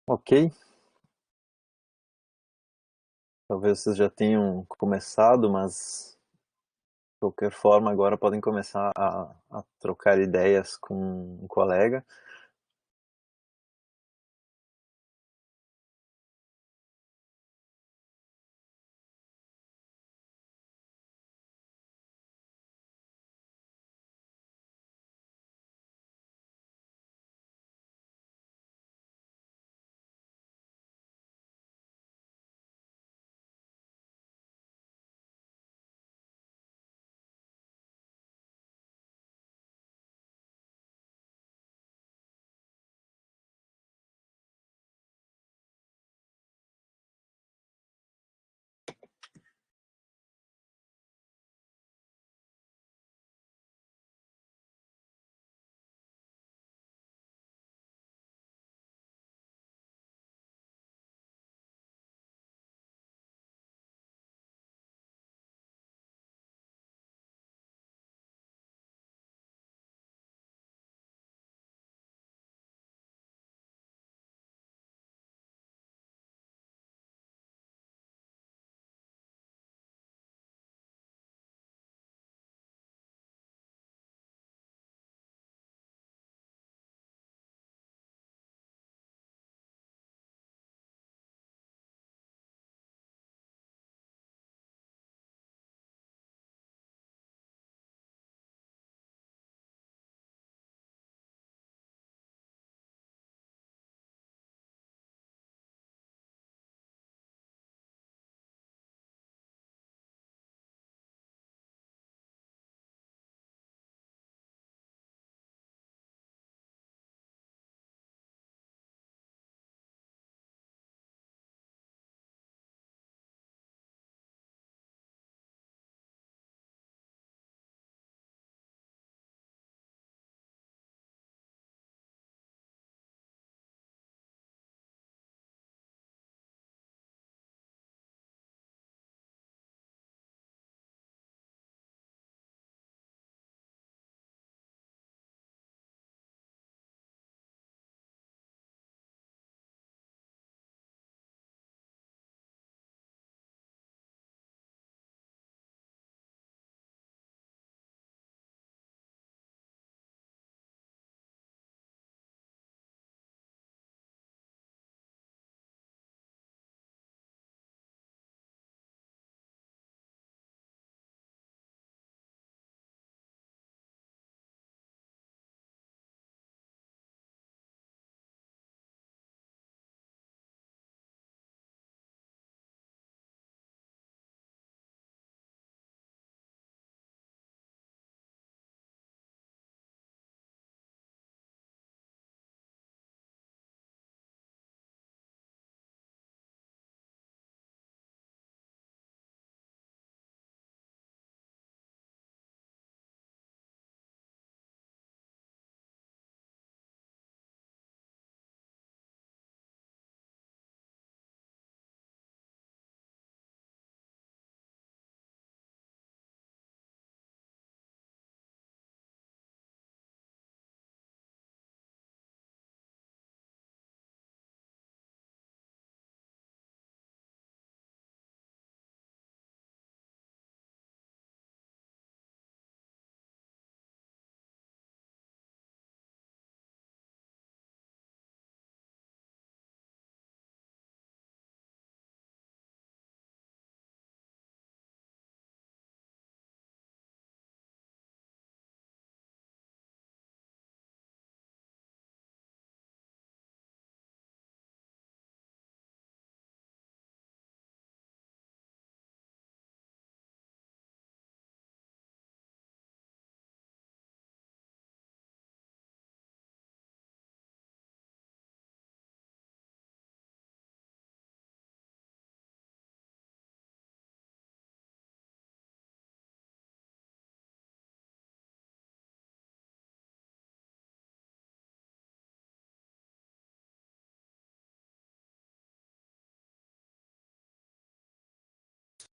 Ok, talvez vocês já tenham começado, mas de qualquer forma agora podem começar a trocar ideias com um colega.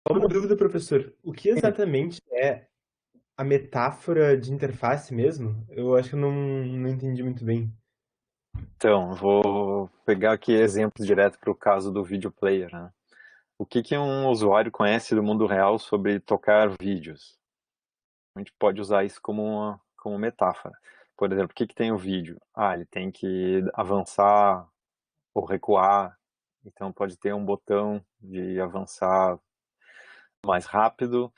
Só uma dúvida, professor. O que Sim. exatamente é a metáfora de interface mesmo? Eu acho que eu não entendi muito bem. Então, vou pegar aqui exemplos direto para o caso do video player, né? O que que um usuário conhece do mundo real sobre tocar vídeos? A gente pode usar isso como metáfora. Por exemplo, o que que tem o vídeo? Ah, ele tem que avançar ou recuar. Então pode ter um botão de avançar mais rápido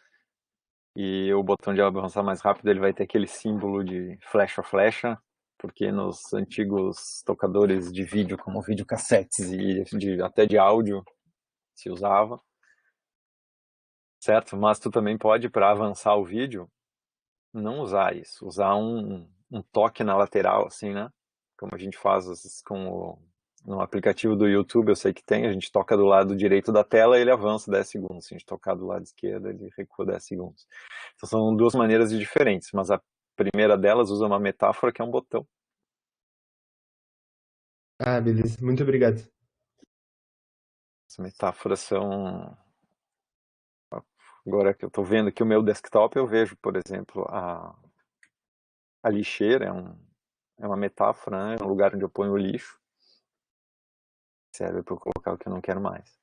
e o botão de avançar mais rápido ele vai ter aquele símbolo de flecha, porque nos antigos tocadores de vídeo, como videocassetes e até de áudio, se usava, certo? Mas tu também pode, para avançar o vídeo, não usar isso, usar um toque na lateral, assim, né? Como a gente faz às vezes, no aplicativo do YouTube, eu sei que tem, a gente toca do lado direito da tela e ele avança 10 segundos. Se a gente tocar do lado esquerdo, ele recua 10 segundos. Então são duas maneiras diferentes, mas a primeira delas usa uma metáfora que é um botão. Ah, beleza. Muito obrigado. As metáforas são. Agora que eu estou vendo aqui o meu desktop, eu vejo, por exemplo, a lixeira é uma metáfora, né? É um lugar onde eu ponho o lixo. Serve para eu colocar o que eu não quero mais.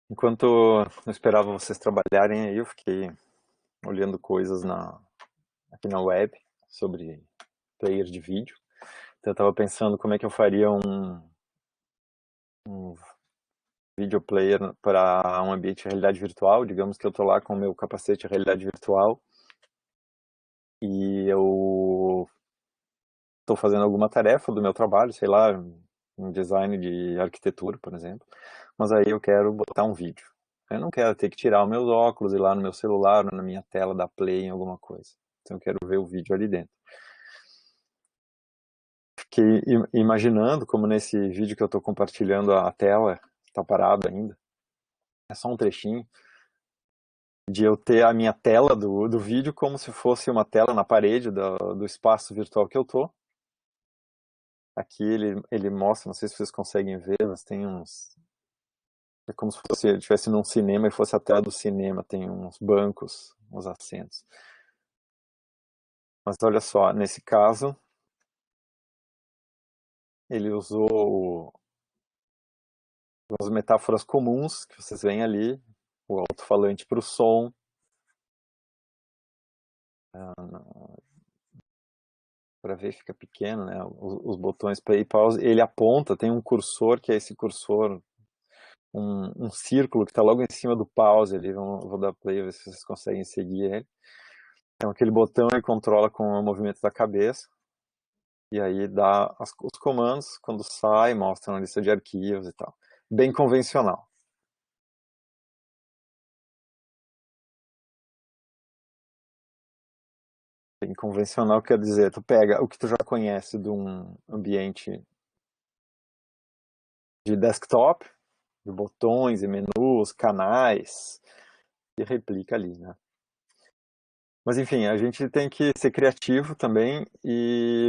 Enquanto eu esperava vocês trabalharem aí, eu fiquei olhando coisas aqui na web sobre player de vídeo. Então eu estava pensando como é que eu faria um video player para um ambiente de realidade virtual. Digamos que eu estou lá com o meu capacete de realidade virtual e eu estou fazendo alguma tarefa do meu trabalho, sei lá, um design de arquitetura, por exemplo, mas aí eu quero botar um vídeo. Eu não quero ter que tirar os meus óculos e ir lá no meu celular, ou na minha tela, dar play em alguma coisa. Então eu quero ver o vídeo ali dentro. Fiquei imaginando como nesse vídeo que eu estou compartilhando a tela está parada ainda. É só um trechinho de eu ter a minha tela do vídeo como se fosse uma tela na parede do espaço virtual que eu tô. Aqui ele mostra, não sei se vocês conseguem ver, mas tem uns. É como se fosse, estivesse num cinema e fosse a tela do cinema, tem uns bancos, uns assentos. Mas olha só, nesse caso, ele usou as metáforas comuns que vocês veem ali, o alto-falante para o som, para ver fica pequeno, né? Os botões play e pause, ele aponta, tem um cursor que é esse cursor, um círculo que está logo em cima do pause ali, vou dar play ver se vocês conseguem seguir ele. Então aquele botão ele controla com o movimento da cabeça, e aí dá os comandos, quando sai, mostra uma lista de arquivos e tal. Bem convencional. Bem convencional quer dizer, tu pega o que tu já conhece de um ambiente de desktop, de botões e menus, canais, e replica ali, né? Mas enfim, a gente tem que ser criativo também,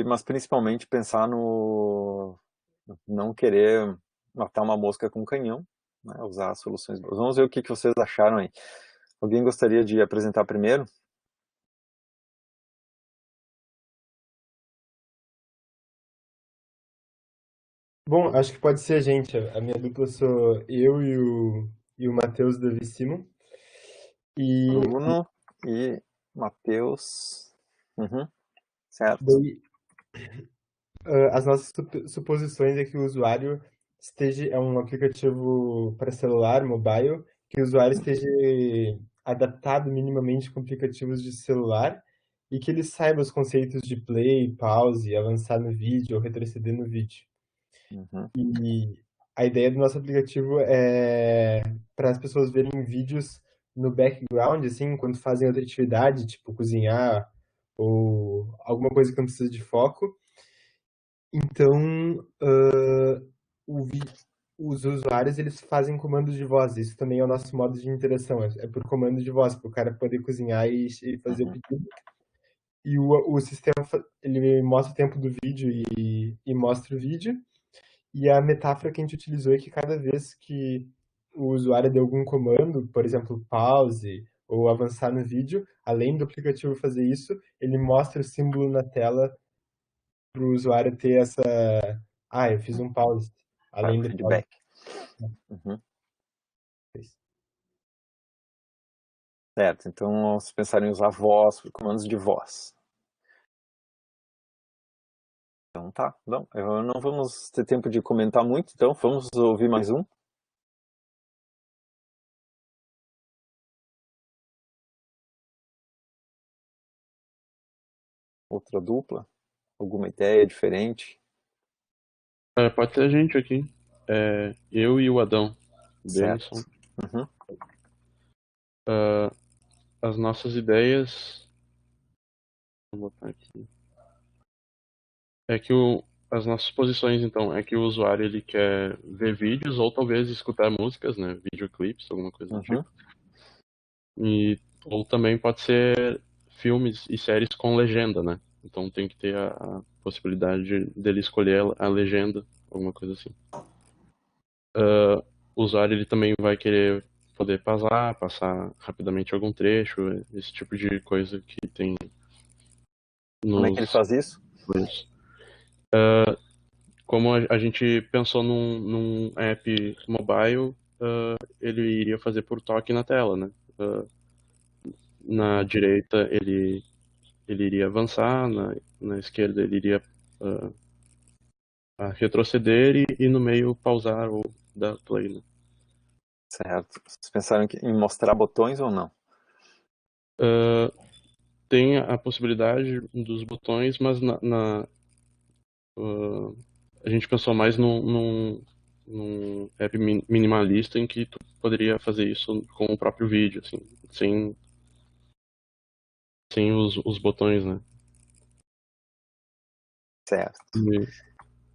mas principalmente pensar no não querer matar uma mosca com um canhão, né? Usar soluções boas. Vamos ver o que vocês acharam aí. Alguém gostaria de apresentar primeiro? Bom, acho que pode ser a gente. A minha dupla sou eu e o Matheus Davi Simon. E Bruno e Matheus. Uhum, certo. daí, as nossas suposições é que o usuário é um aplicativo para celular, mobile, que o usuário esteja adaptado minimamente com aplicativos de celular e que ele saiba os conceitos de play, pause, avançar no vídeo ou retroceder no vídeo. Uhum, E a ideia do nosso aplicativo é para as pessoas verem vídeos no background, assim, enquanto fazem outra atividade, tipo cozinhar ou alguma coisa que não precisa de foco. Então, o vi- os usuários eles fazem comandos de voz. Isso também é o nosso modo de interação. É por comando de voz, para o cara poder cozinhar e fazer o uhum. pedido. E o sistema ele mostra o tempo do vídeo e mostra o vídeo. E a metáfora que a gente utilizou é que cada vez que o usuário deu algum comando, por exemplo, pause ou avançar no vídeo, além do aplicativo fazer isso, ele mostra o símbolo na tela para o usuário ter essa. Ah, eu fiz um pause. Para o Além do pause. feedback. Uhum. Fez. Certo, então se pensarem em usar voz, comandos de voz. Então tá, não, não vamos ter tempo de comentar muito, então vamos ouvir mais um. Outra dupla, alguma ideia diferente? Pode ser a gente aqui. Eu e o Adão, Denison. Certo. Uhum, Ah, as nossas ideias. Vou botar aqui. É que as nossas posições, então, é que o usuário ele quer ver vídeos ou talvez escutar músicas, né? Videoclipes, alguma coisa do uhum, tipo. Ou também pode ser filmes e séries com legenda, né? Então tem que ter a possibilidade dele escolher a legenda, alguma coisa assim. O usuário ele também vai querer poder passar rapidamente algum trecho, esse tipo de coisa que tem como é que ele nos faz isso? planos. Como a gente pensou num app mobile, ele iria fazer por toque na tela, né? Na direita ele iria avançar, na esquerda ele iria uh, a retroceder e no meio pausar ou dar play, né? Certo. Vocês pensaram em mostrar botões ou não? Uh, tem a possibilidade dos botões, mas a gente pensou mais num app minimalista em que tu poderia fazer isso com o próprio vídeo, assim, sem os botões, né? Certo. E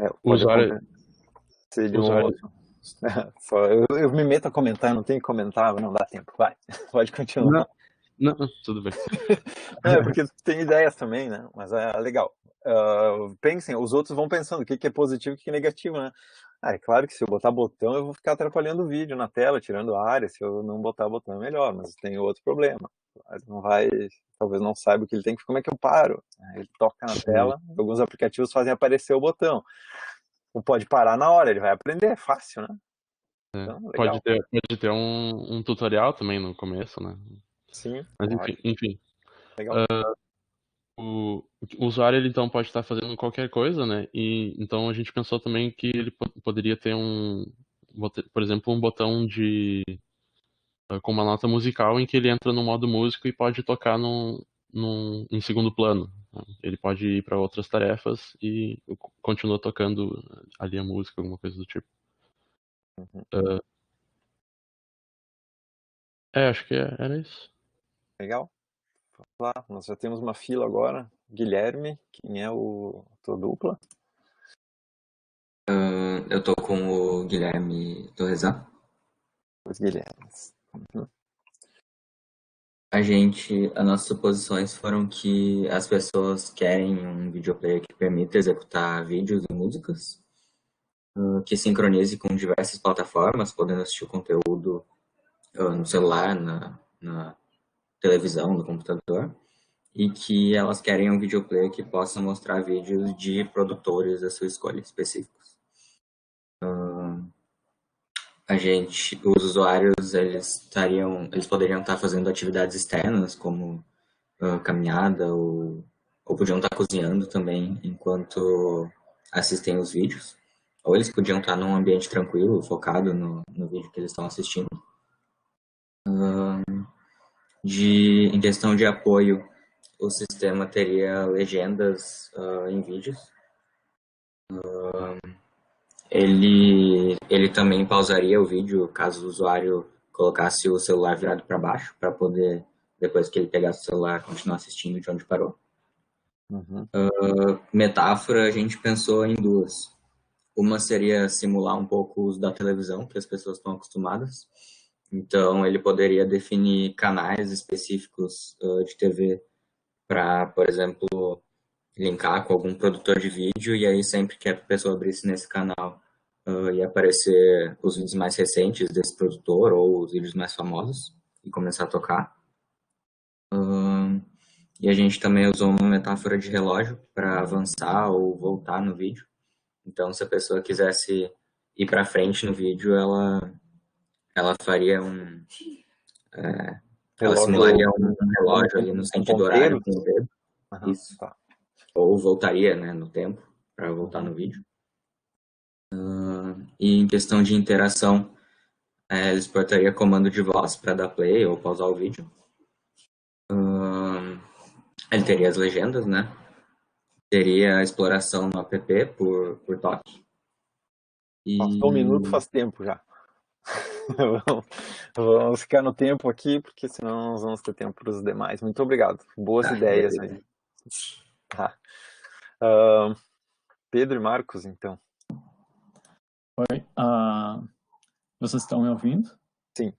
o Pode usuário, acontecer de o um usuário, outro. Só, eu me meto a comentar, não tem que comentar, não dá tempo. Vai, pode continuar. não, não, tudo bem. É, porque tem ideias também, né? Mas é legal. Pensem, os outros vão pensando o que é positivo e o que é negativo, né? É claro que se eu botar botão, eu vou ficar atrapalhando o vídeo na tela, tirando a área. Se eu não botar botão, é melhor, mas tem outro problema. Ele não vai, talvez não saiba o que ele tem que, como é que eu paro? Ele toca na Sim. tela, alguns aplicativos fazem aparecer o botão. Ou pode parar na hora, ele vai aprender, é fácil, né? Então, Pode legal. ter um tutorial também no começo, né? Sim, Mas pode. enfim. Legal. O usuário ele então pode estar fazendo qualquer coisa, né? E então a gente pensou também que ele poderia ter por exemplo, um botão com uma nota musical em que ele entra no modo músico e pode tocar em segundo plano, né? Ele pode ir para outras tarefas e continua tocando ali a música, alguma coisa do tipo. Uhum. Ah, acho que era isso. Legal. Vamos lá, nós já temos uma fila agora. Guilherme, quem é o tua dupla? Eu tô com o Guilherme Torresan. Os Guilhermes. Uhum. As nossas suposições foram que as pessoas querem um videoplayer que permita executar vídeos e músicas, que sincronize com diversas plataformas, podendo assistir o conteúdo no celular, na televisão, no computador, e que elas querem um videoplayer que possa mostrar vídeos de produtores da sua escolha específicos. Os usuários, eles poderiam estar fazendo atividades externas, como caminhada, ou podiam estar cozinhando também enquanto assistem os vídeos. Ou eles podiam estar num ambiente tranquilo, focado no vídeo que eles estão assistindo. Em questão de apoio, o sistema teria legendas em vídeos. Ele também pausaria o vídeo caso o usuário colocasse o celular virado para baixo, para poder, depois que ele pegasse o celular, continuar assistindo de onde parou. Uhum. Metáfora, a gente pensou em duas. Uma seria simular um pouco o uso da televisão, que as pessoas estão acostumadas. Então, ele poderia definir canais específicos de TV para, por exemplo, linkar com algum produtor de vídeo, e aí sempre que a pessoa abrisse nesse canal, ia aparecer os vídeos mais recentes desse produtor ou os vídeos mais famosos e começar a tocar. E a gente também usou uma metáfora de relógio para avançar ou voltar no vídeo. Então, se a pessoa quisesse ir para frente no vídeo, ela faria ela Relógio simularia um relógio ali no com sentido horário ponteiro? com o dedo, Aham, isso. tá. Ou voltaria, né, no tempo para voltar no vídeo. E em questão de interação, ele exportaria comando de voz para dar play ou pausar o vídeo. Ele teria as legendas, né? Teria a exploração no app por toque. Passou um minuto, faz tempo já. Vamos ficar no tempo aqui, porque senão nós vamos ter tempo para os demais. Muito obrigado. Boas ideias Beleza. aí. Tá. Pedro e Marcos, então. Oi, vocês estão me ouvindo? Sim.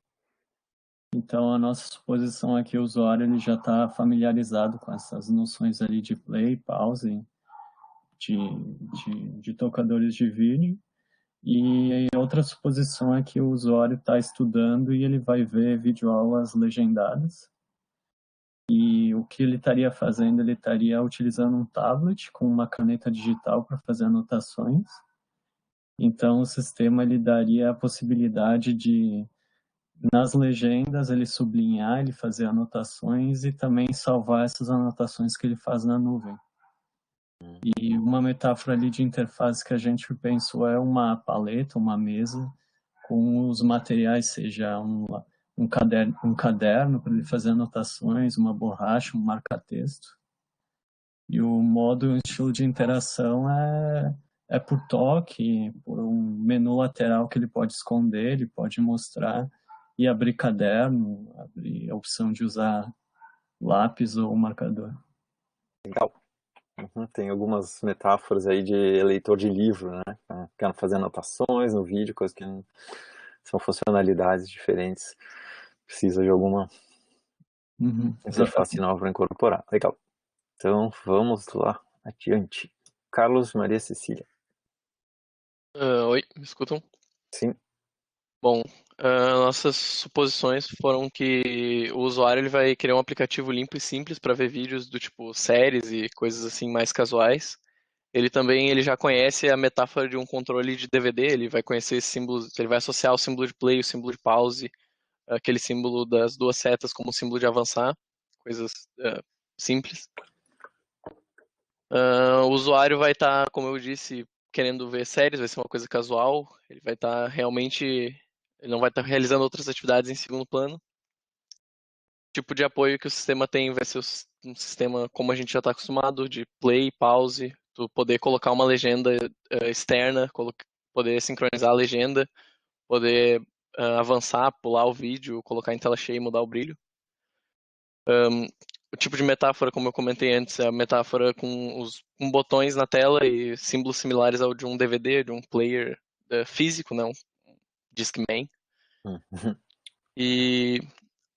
Então, a nossa suposição é que o usuário ele já está familiarizado com essas noções ali de play, pause, de tocadores de vídeo. E outra suposição é que o usuário está estudando e ele vai ver videoaulas legendadas. E o que ele estaria fazendo? Ele estaria utilizando um tablet com uma caneta digital para fazer anotações. Então, o sistema ele daria a possibilidade de, nas legendas, ele sublinhar, ele fazer anotações e também salvar essas anotações que ele faz na nuvem. E uma metáfora ali de interface que a gente pensou é uma paleta, uma mesa, com os materiais, seja um caderno para ele fazer anotações, uma borracha, um marca-texto. E o modo estilo de interação é por toque, por um menu lateral que ele pode esconder, ele pode mostrar e abrir caderno, abrir a opção de usar lápis ou marcador. Legal. Uhum. Tem algumas metáforas aí de leitor de livro, né? Quero fazer anotações no vídeo, coisas que são funcionalidades diferentes. Precisa de alguma interface nova para incorporar. Legal. Então, vamos lá, adiante. Carlos, Maria Cecília. Oi, me escutam? Sim. Bom, nossas suposições foram que o usuário ele vai criar um aplicativo limpo e simples para ver vídeos do tipo séries e coisas assim mais casuais. ele já conhece a metáfora de um controle de DVD, ele vai conhecer esses símbolos, ele vai associar o símbolo de play, o símbolo de pause, aquele símbolo das duas setas como símbolo de avançar, coisas simples. O usuário vai estar, como eu disse, querendo ver séries, vai ser uma coisa casual, ele vai estar realmente, ele não vai estar realizando outras atividades em segundo plano. O tipo de apoio que o sistema tem vai ser um sistema como a gente já está acostumado, de play, pause, tu poder colocar uma legenda externa, poder sincronizar a legenda, poder avançar, pular o vídeo, colocar em tela cheia e mudar o brilho. O tipo de metáfora, como eu comentei antes, é a metáfora com botões na tela e símbolos similares ao de um DVD, de um player físico, né? Um Discman. E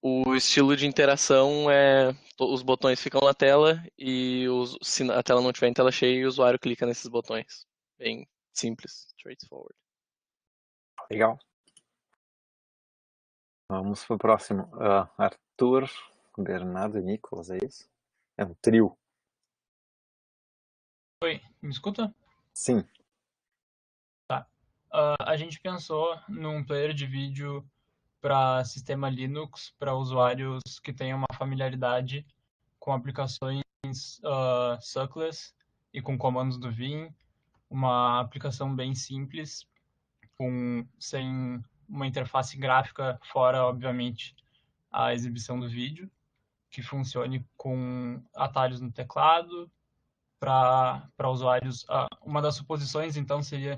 o estilo de interação é os botões ficam na tela e se a tela não estiver em tela cheia, o usuário clica nesses botões. Bem simples, straightforward. Legal. Vamos pro próximo. Arthur, Bernardo e Nicolas, é isso? É um trio. Oi, me escuta? Sim. Tá. A gente pensou num player de vídeo para sistema Linux, para usuários que tenham uma familiaridade com aplicações suckless e com comandos do Vim, uma aplicação bem simples, sem uma interface gráfica, fora, obviamente, a exibição do vídeo, que funcione com atalhos no teclado, para usuários. Uma das suposições, então, seria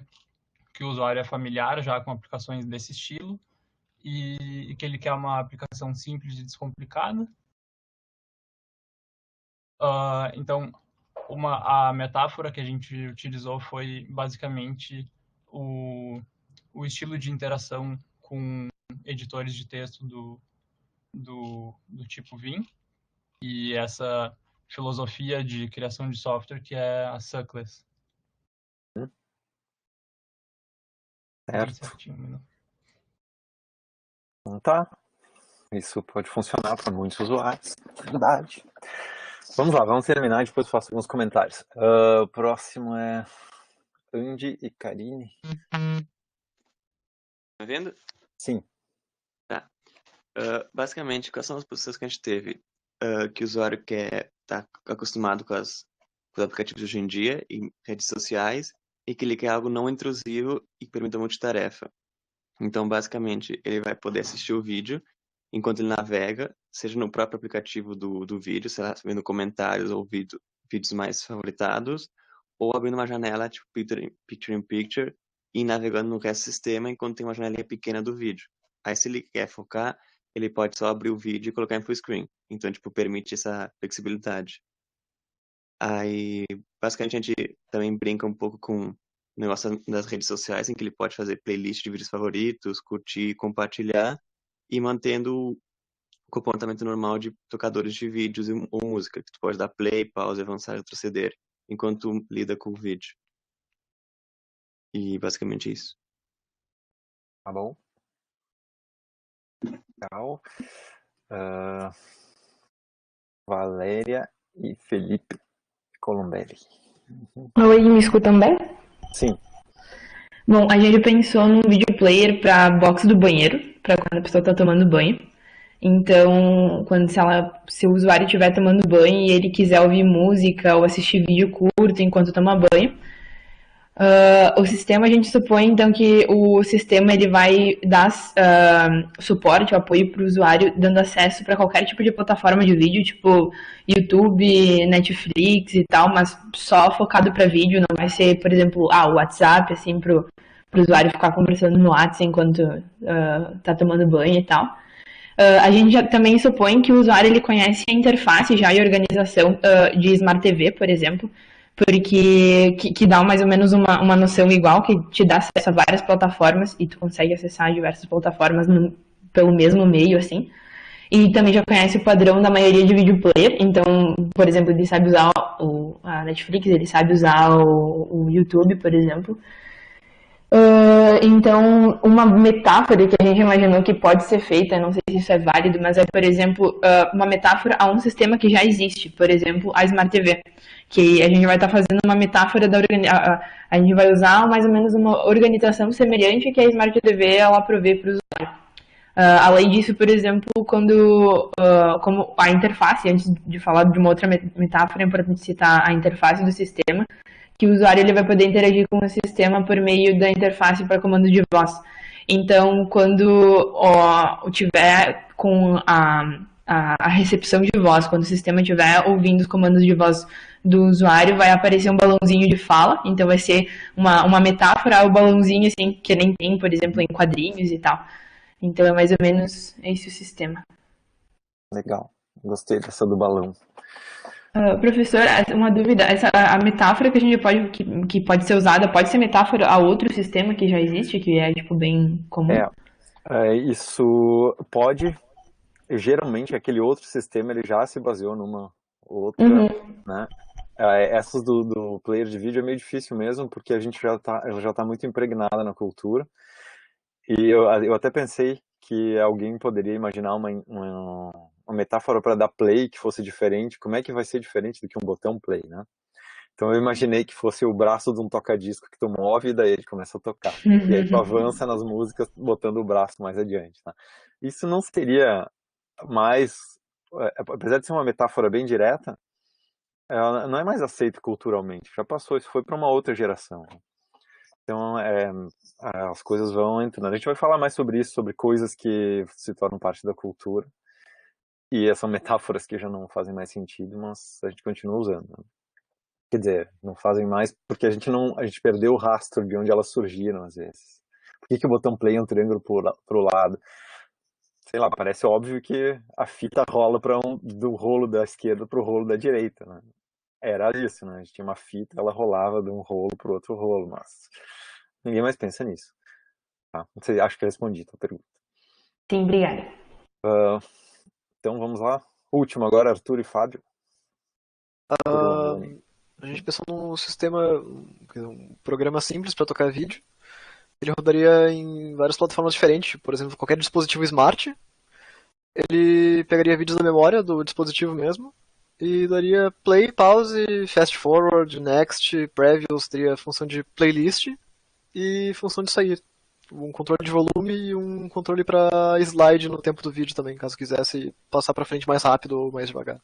que o usuário é familiar já com aplicações desse estilo e que ele quer uma aplicação simples e descomplicada. Então, a metáfora que a gente utilizou foi basicamente o estilo de interação com editores de texto do tipo Vim e essa filosofia de criação de software que é a suckless. Certo. Então tá. Isso pode funcionar para muitos usuários. Verdade. Vamos lá, vamos terminar e depois faço alguns comentários. O próximo é Andy e Karine. Tá vendo? Sim. Tá. Basicamente, quais são as posições que a gente teve? Que o usuário quer estar acostumado com os aplicativos de hoje em dia, em redes sociais, e que ele quer algo não intrusivo e que permita multitarefa. Então, basicamente, ele vai poder assistir o vídeo enquanto ele navega, seja no próprio aplicativo do vídeo, sei lá, vendo comentários ou vídeos mais favoritados, ou abrindo uma janela, tipo Picture-in-Picture, e navegando no resto do sistema enquanto tem uma janelinha pequena do vídeo. Aí, se ele quer focar, ele pode só abrir o vídeo e colocar em full screen. Então, tipo, permite essa flexibilidade. Aí, basicamente, a gente também brinca um pouco com o negócio das redes sociais, em que ele pode fazer playlist de vídeos favoritos, curtir, compartilhar, e mantendo o comportamento normal de tocadores de vídeos ou música, que tu pode dar play, pause, avançar e retroceder, enquanto tu lida com o vídeo. E basicamente isso. Tá bom. Legal. Valéria e Felipe Colombelli. Oi, me escutam bem? Sim. Bom, a gente pensou num video player para box do banheiro, para quando a pessoa está tomando banho. Então, se o usuário estiver tomando banho e ele quiser ouvir música ou assistir vídeo curto enquanto toma banho, o sistema, a gente supõe então que o sistema ele vai dar suporte, apoio para o usuário, dando acesso para qualquer tipo de plataforma de vídeo, tipo YouTube, Netflix e tal, mas só focado para vídeo, não vai ser, por exemplo, o WhatsApp, assim, para o usuário ficar conversando no WhatsApp enquanto tá tomando banho e tal. A gente já também supõe que o usuário ele conhece a interface já e organização de Smart TV, por exemplo, porque que dá mais ou menos uma noção igual, que te dá acesso a várias plataformas e tu consegue acessar diversas plataformas pelo mesmo meio, assim. E também já conhece o padrão da maioria de video player, então, por exemplo, ele sabe usar a Netflix, ele sabe usar o YouTube, por exemplo. Então, uma metáfora que a gente imaginou que pode ser feita, não sei se isso é válido, mas é, por exemplo, uma metáfora a um sistema que já existe, por exemplo, a Smart TV, que a gente vai estar fazendo uma metáfora da a gente vai usar mais ou menos uma organização semelhante que a Smart TV ela provê para o usuário. Além disso, por exemplo, como a interface, antes de falar de uma outra metáfora, é importante citar a interface do sistema, que o usuário ele vai poder interagir com o sistema por meio da interface para comando de voz. Então, quando tiver com a recepção de voz, quando o sistema estiver ouvindo os comandos de voz do usuário, vai aparecer um balãozinho de fala, então vai ser uma metáfora ao balãozinho, assim, que nem tem, por exemplo, em quadrinhos e tal. Então é mais ou menos esse o sistema. Legal, gostei dessa do balão. Professor, uma dúvida, a metáfora que a gente que pode ser usada, pode ser metáfora a outro sistema que já existe, que é tipo bem comum? Isso pode, geralmente aquele outro sistema ele já se baseou numa outra, né? Essas do player de vídeo é meio difícil mesmo, porque ela já tá muito impregnada na cultura. E eu até pensei que alguém poderia imaginar uma metáfora para dar play que fosse diferente. Como é que vai ser diferente do que um botão play, né? Então eu imaginei que fosse o braço de um toca-disco que tu move e daí ele começa a tocar. E aí tu avança nas músicas botando o braço mais adiante, tá? Isso não seria mais... Apesar de ser uma metáfora bem direta, ela não é mais aceito culturalmente. Já passou, isso foi para uma outra geração. Então, as coisas vão entrando. A gente vai falar mais sobre isso, sobre coisas que se tornam parte da cultura. E são metáforas que já não fazem mais sentido, mas a gente continua usando, né? Quer dizer, não fazem mais porque a gente perdeu o rastro de onde elas surgiram, às vezes. Por que o botão play é um triângulo pro lado? Sei lá, parece óbvio que a fita rola do rolo da esquerda pro rolo da direita, né? Era isso, né? A gente tinha uma fita, ela rolava de um rolo pro outro rolo, mas ninguém mais pensa nisso. Tá? Não sei, acho que eu respondi a tua pergunta. Sim, obrigada. Então vamos lá. Último agora, Arthur e Fábio. A gente pensou num sistema, um programa simples para tocar vídeo. Ele rodaria em várias plataformas diferentes, por exemplo, qualquer dispositivo smart. Ele pegaria vídeos da memória do dispositivo mesmo e daria play, pause, fast forward, next, previews, teria função de playlist e função de sair. Um controle de volume e um controle para slide no tempo do vídeo também, caso quisesse passar para frente mais rápido ou mais devagar.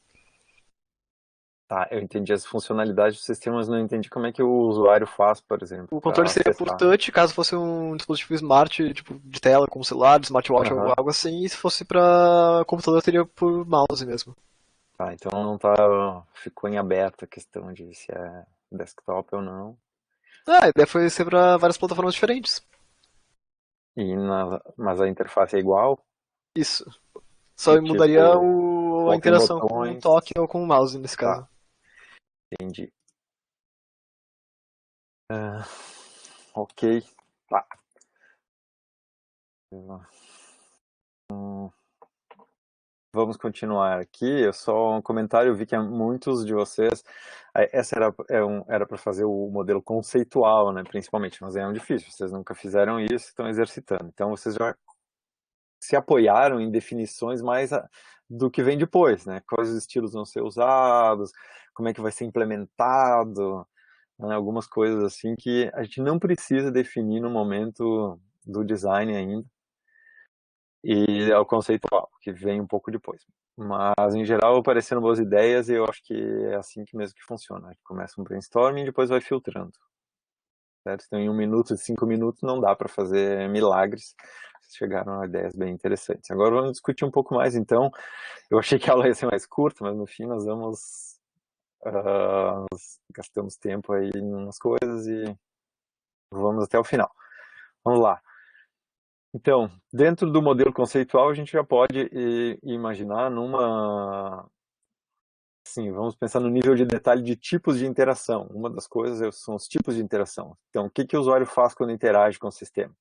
Tá, eu entendi as funcionalidades do sistema, mas não entendi como é que o usuário faz, por exemplo. O controle seria por touch, caso fosse um dispositivo smart, tipo de tela, como celular, smartwatch ou algo assim, e se fosse para computador, teria por mouse mesmo. Tá, então não ficou em aberto a questão de se é desktop ou não. A ideia foi ser para várias plataformas diferentes. Mas a interface é igual? Isso. Só mudaria a interação com o toque ou com o mouse, nesse caso. Tá. Entendi. Ok. Tá. Vamos continuar aqui. Só um comentário, eu vi que muitos de vocês... Essa era para fazer o modelo conceitual, né, principalmente, mas é um difícil. Vocês nunca fizeram isso, estão exercitando. Então vocês já se apoiaram em definições mais do que vem depois, né? Quais estilos vão ser usados, como é que vai ser implementado, né? Algumas coisas assim que a gente não precisa definir no momento do design ainda. E é o conceitual, que vem um pouco depois. Mas, em geral, apareceram boas ideias e eu acho que é assim que mesmo que funciona. A gente começa um brainstorming e depois vai filtrando. Certo? Então, em 1 minuto, 5 minutos, não dá para fazer milagres. Vocês chegaram a ideias bem interessantes. Agora vamos discutir um pouco mais, então. Eu achei que a aula ia ser mais curta, mas no fim nós gastamos tempo aí em umas coisas e vamos até o final. Vamos lá. Então, dentro do modelo conceitual, a gente já pode imaginar Sim, vamos pensar no nível de detalhe de tipos de interação. Uma das coisas são os tipos de interação. Então, o que o usuário faz quando interage com o sistema?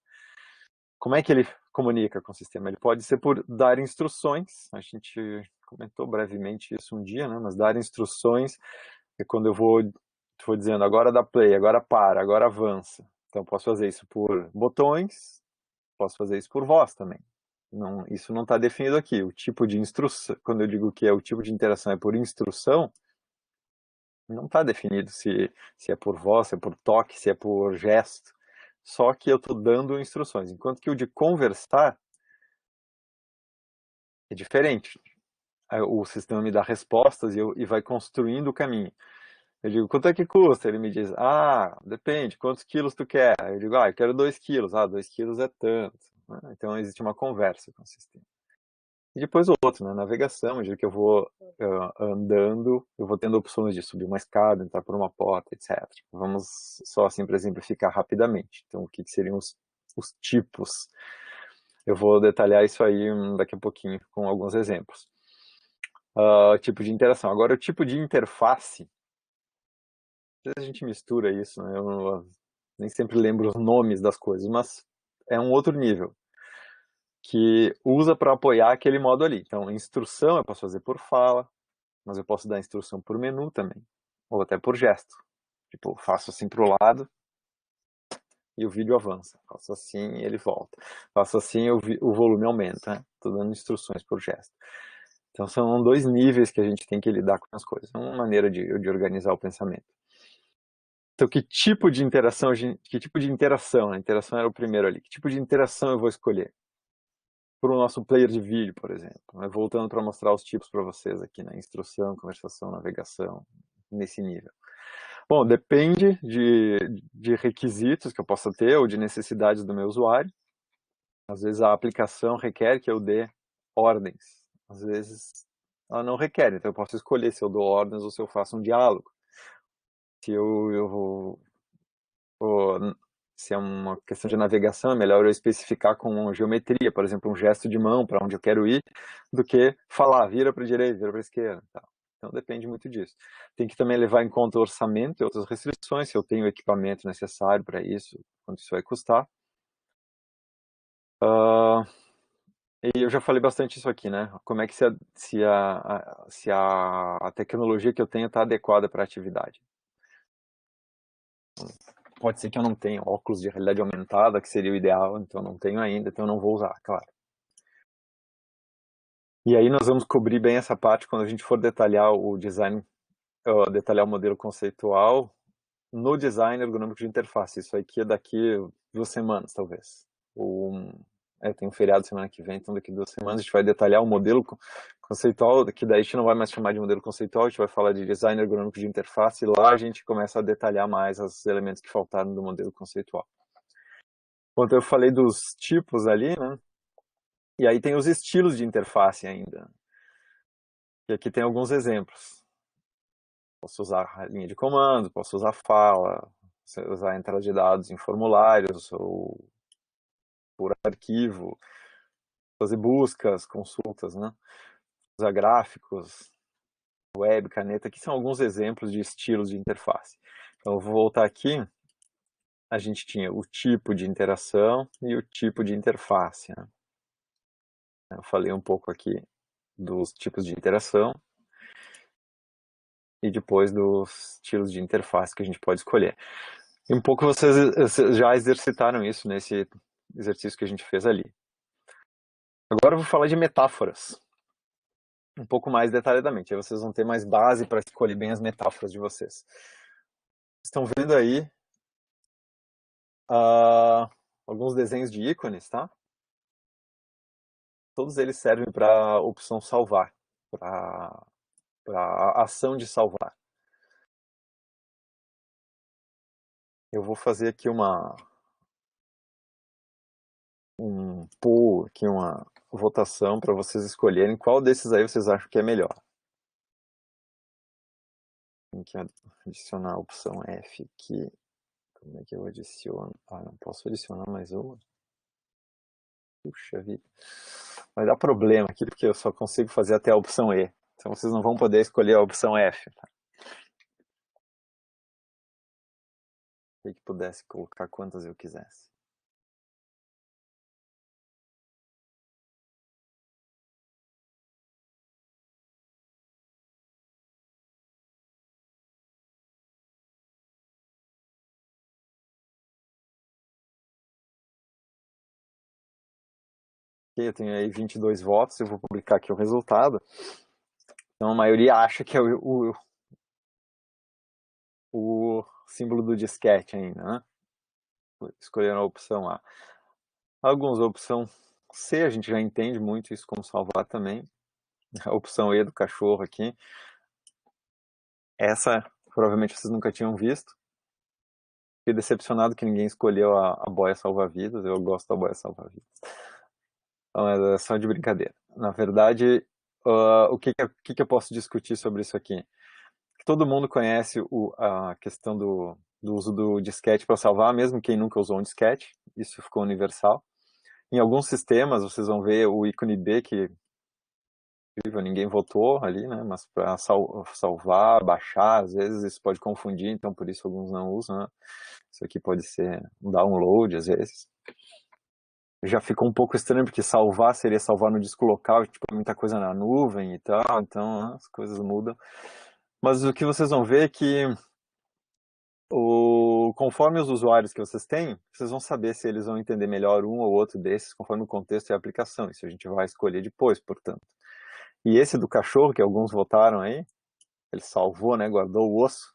Como é que ele comunica com o sistema? Ele pode ser por dar instruções, a gente comentou brevemente isso um dia, né? Mas dar instruções é quando eu vou dizendo agora dá play, agora para, agora avança. Então, posso fazer isso por botões, posso fazer isso por voz também. Não, isso não está definido aqui. O tipo de instrução, quando eu digo que o tipo de interação é por instrução, não está definido se é por voz, se é por toque, se é por gesto. Só que eu estou dando instruções. Enquanto que o de conversar é diferente. O sistema me dá respostas e vai construindo o caminho. Eu digo, quanto é que custa? Ele me diz, depende, quantos quilos tu quer? Aí eu digo, eu quero 2 quilos. 2 quilos é tanto. Então existe uma conversa com o sistema. E depois o outro, né? Navegação, eu digo que eu vou andando, eu vou tendo opções de subir uma escada, entrar por uma porta, etc. Vamos só assim para exemplificar rapidamente. Então, o que seriam os tipos? Eu vou detalhar isso aí daqui a pouquinho com alguns exemplos. Tipo de interação. Agora, o tipo de interface, às vezes a gente mistura isso, né? Eu nem sempre lembro os nomes das coisas, mas é um outro nível que usa para apoiar aquele modo ali. Então, instrução eu posso fazer por fala, mas eu posso dar instrução por menu também, ou até por gesto. Tipo, faço assim para o lado e o vídeo avança. Faço assim e ele volta. Faço assim e o volume aumenta. Estou dando instruções por gesto. Então, são 2 níveis que a gente tem que lidar com as coisas. É uma maneira de organizar o pensamento. Então, que tipo de interação, né? A interação era o primeiro ali. Que tipo de interação eu vou escolher? Para o nosso player de vídeo, por exemplo. Né? Voltando para mostrar os tipos para vocês aqui, né? Instrução, conversação, navegação, nesse nível. Bom, depende de requisitos que eu possa ter ou de necessidades do meu usuário. Às vezes a aplicação requer que eu dê ordens. Às vezes ela não requer, então eu posso escolher se eu dou ordens ou se eu faço um diálogo. Se se é uma questão de navegação, é melhor eu especificar com geometria, por exemplo, um gesto de mão para onde eu quero ir, do que falar, vira para a direita, vira para a esquerda. Tá. Então depende muito disso. Tem que também levar em conta o orçamento e outras restrições, se eu tenho o equipamento necessário para isso, quanto isso vai custar. E eu já falei bastante isso aqui, né? Como é que se a tecnologia que eu tenho está adequada para a atividade. Pode ser que eu não tenha óculos de realidade aumentada, que seria o ideal, então eu não tenho ainda, então eu não vou usar, claro. E aí nós vamos cobrir bem essa parte quando a gente for detalhar o design, detalhar o modelo conceitual no design ergonômico de interface. Isso aqui é daqui 2 semanas, talvez. Tem um feriado semana que vem, então daqui 2 semanas a gente vai detalhar o modelo conceitual, que daí a gente não vai mais chamar de modelo conceitual, a gente vai falar de design ergonômico de interface, e lá a gente começa a detalhar mais os elementos que faltaram do modelo conceitual. Quando eu falei dos tipos ali, né? E aí tem os estilos de interface ainda. E aqui tem alguns exemplos. Posso usar a linha de comando, posso usar fala, usar a entrada de dados em formulários ou por arquivo, fazer buscas, consultas, né? Usar gráficos, web, caneta. Aqui são alguns exemplos de estilos de interface. Então eu vou voltar aqui. A gente tinha o tipo de interação e o tipo de interface, né? Eu falei um pouco aqui dos tipos de interação e depois dos estilos de interface que a gente pode escolher. E um pouco vocês já exercitaram isso nesse exercício que a gente fez ali. Agora eu vou falar de metáforas, um pouco mais detalhadamente. Aí vocês vão ter mais base para escolher bem as metáforas de vocês. Estão vendo aí alguns desenhos de ícones, tá? Todos eles servem para a opção salvar, para a ação de salvar. Eu vou fazer aqui um poll, aqui uma votação para vocês escolherem qual desses aí vocês acham que é melhor. Tem que adicionar a opção F aqui. Como é que eu adiciono? Não posso adicionar mais uma. Puxa vida. Vai dar problema aqui, porque eu só consigo fazer até a opção E. Então vocês não vão poder escolher a opção F. Tá? Que pudesse colocar quantas eu quisesse. Eu tenho aí 22 votos, eu vou publicar aqui o resultado. Então a maioria acha que é o símbolo do disquete ainda, né? Escolheram a opção A. Alguns, a opção C, a gente já entende muito isso como salvar também. A opção E do cachorro aqui. Essa, provavelmente vocês nunca tinham visto. Fiquei decepcionado que ninguém escolheu a boia salva-vidas. Eu gosto da boia salva-vidas. Então, é só de brincadeira. Na verdade, o que eu posso discutir sobre isso aqui? Todo mundo conhece a questão do uso do disquete para salvar, mesmo quem nunca usou um disquete. Isso ficou universal. Em alguns sistemas, vocês vão ver o ícone B, que ninguém votou ali, né? Mas para salvar, baixar, às vezes isso pode confundir, então por isso alguns não usam, né? Isso aqui pode ser um download, às vezes. Já ficou um pouco estranho, porque salvar seria salvar no disco local, tipo, muita coisa na nuvem e tal, então as coisas mudam. Mas o que vocês vão ver é que conforme os usuários que vocês têm, vocês vão saber se eles vão entender melhor um ou outro desses, conforme o contexto e a aplicação. Isso a gente vai escolher depois, portanto. E esse do cachorro, que alguns votaram aí, ele salvou, né, guardou o osso.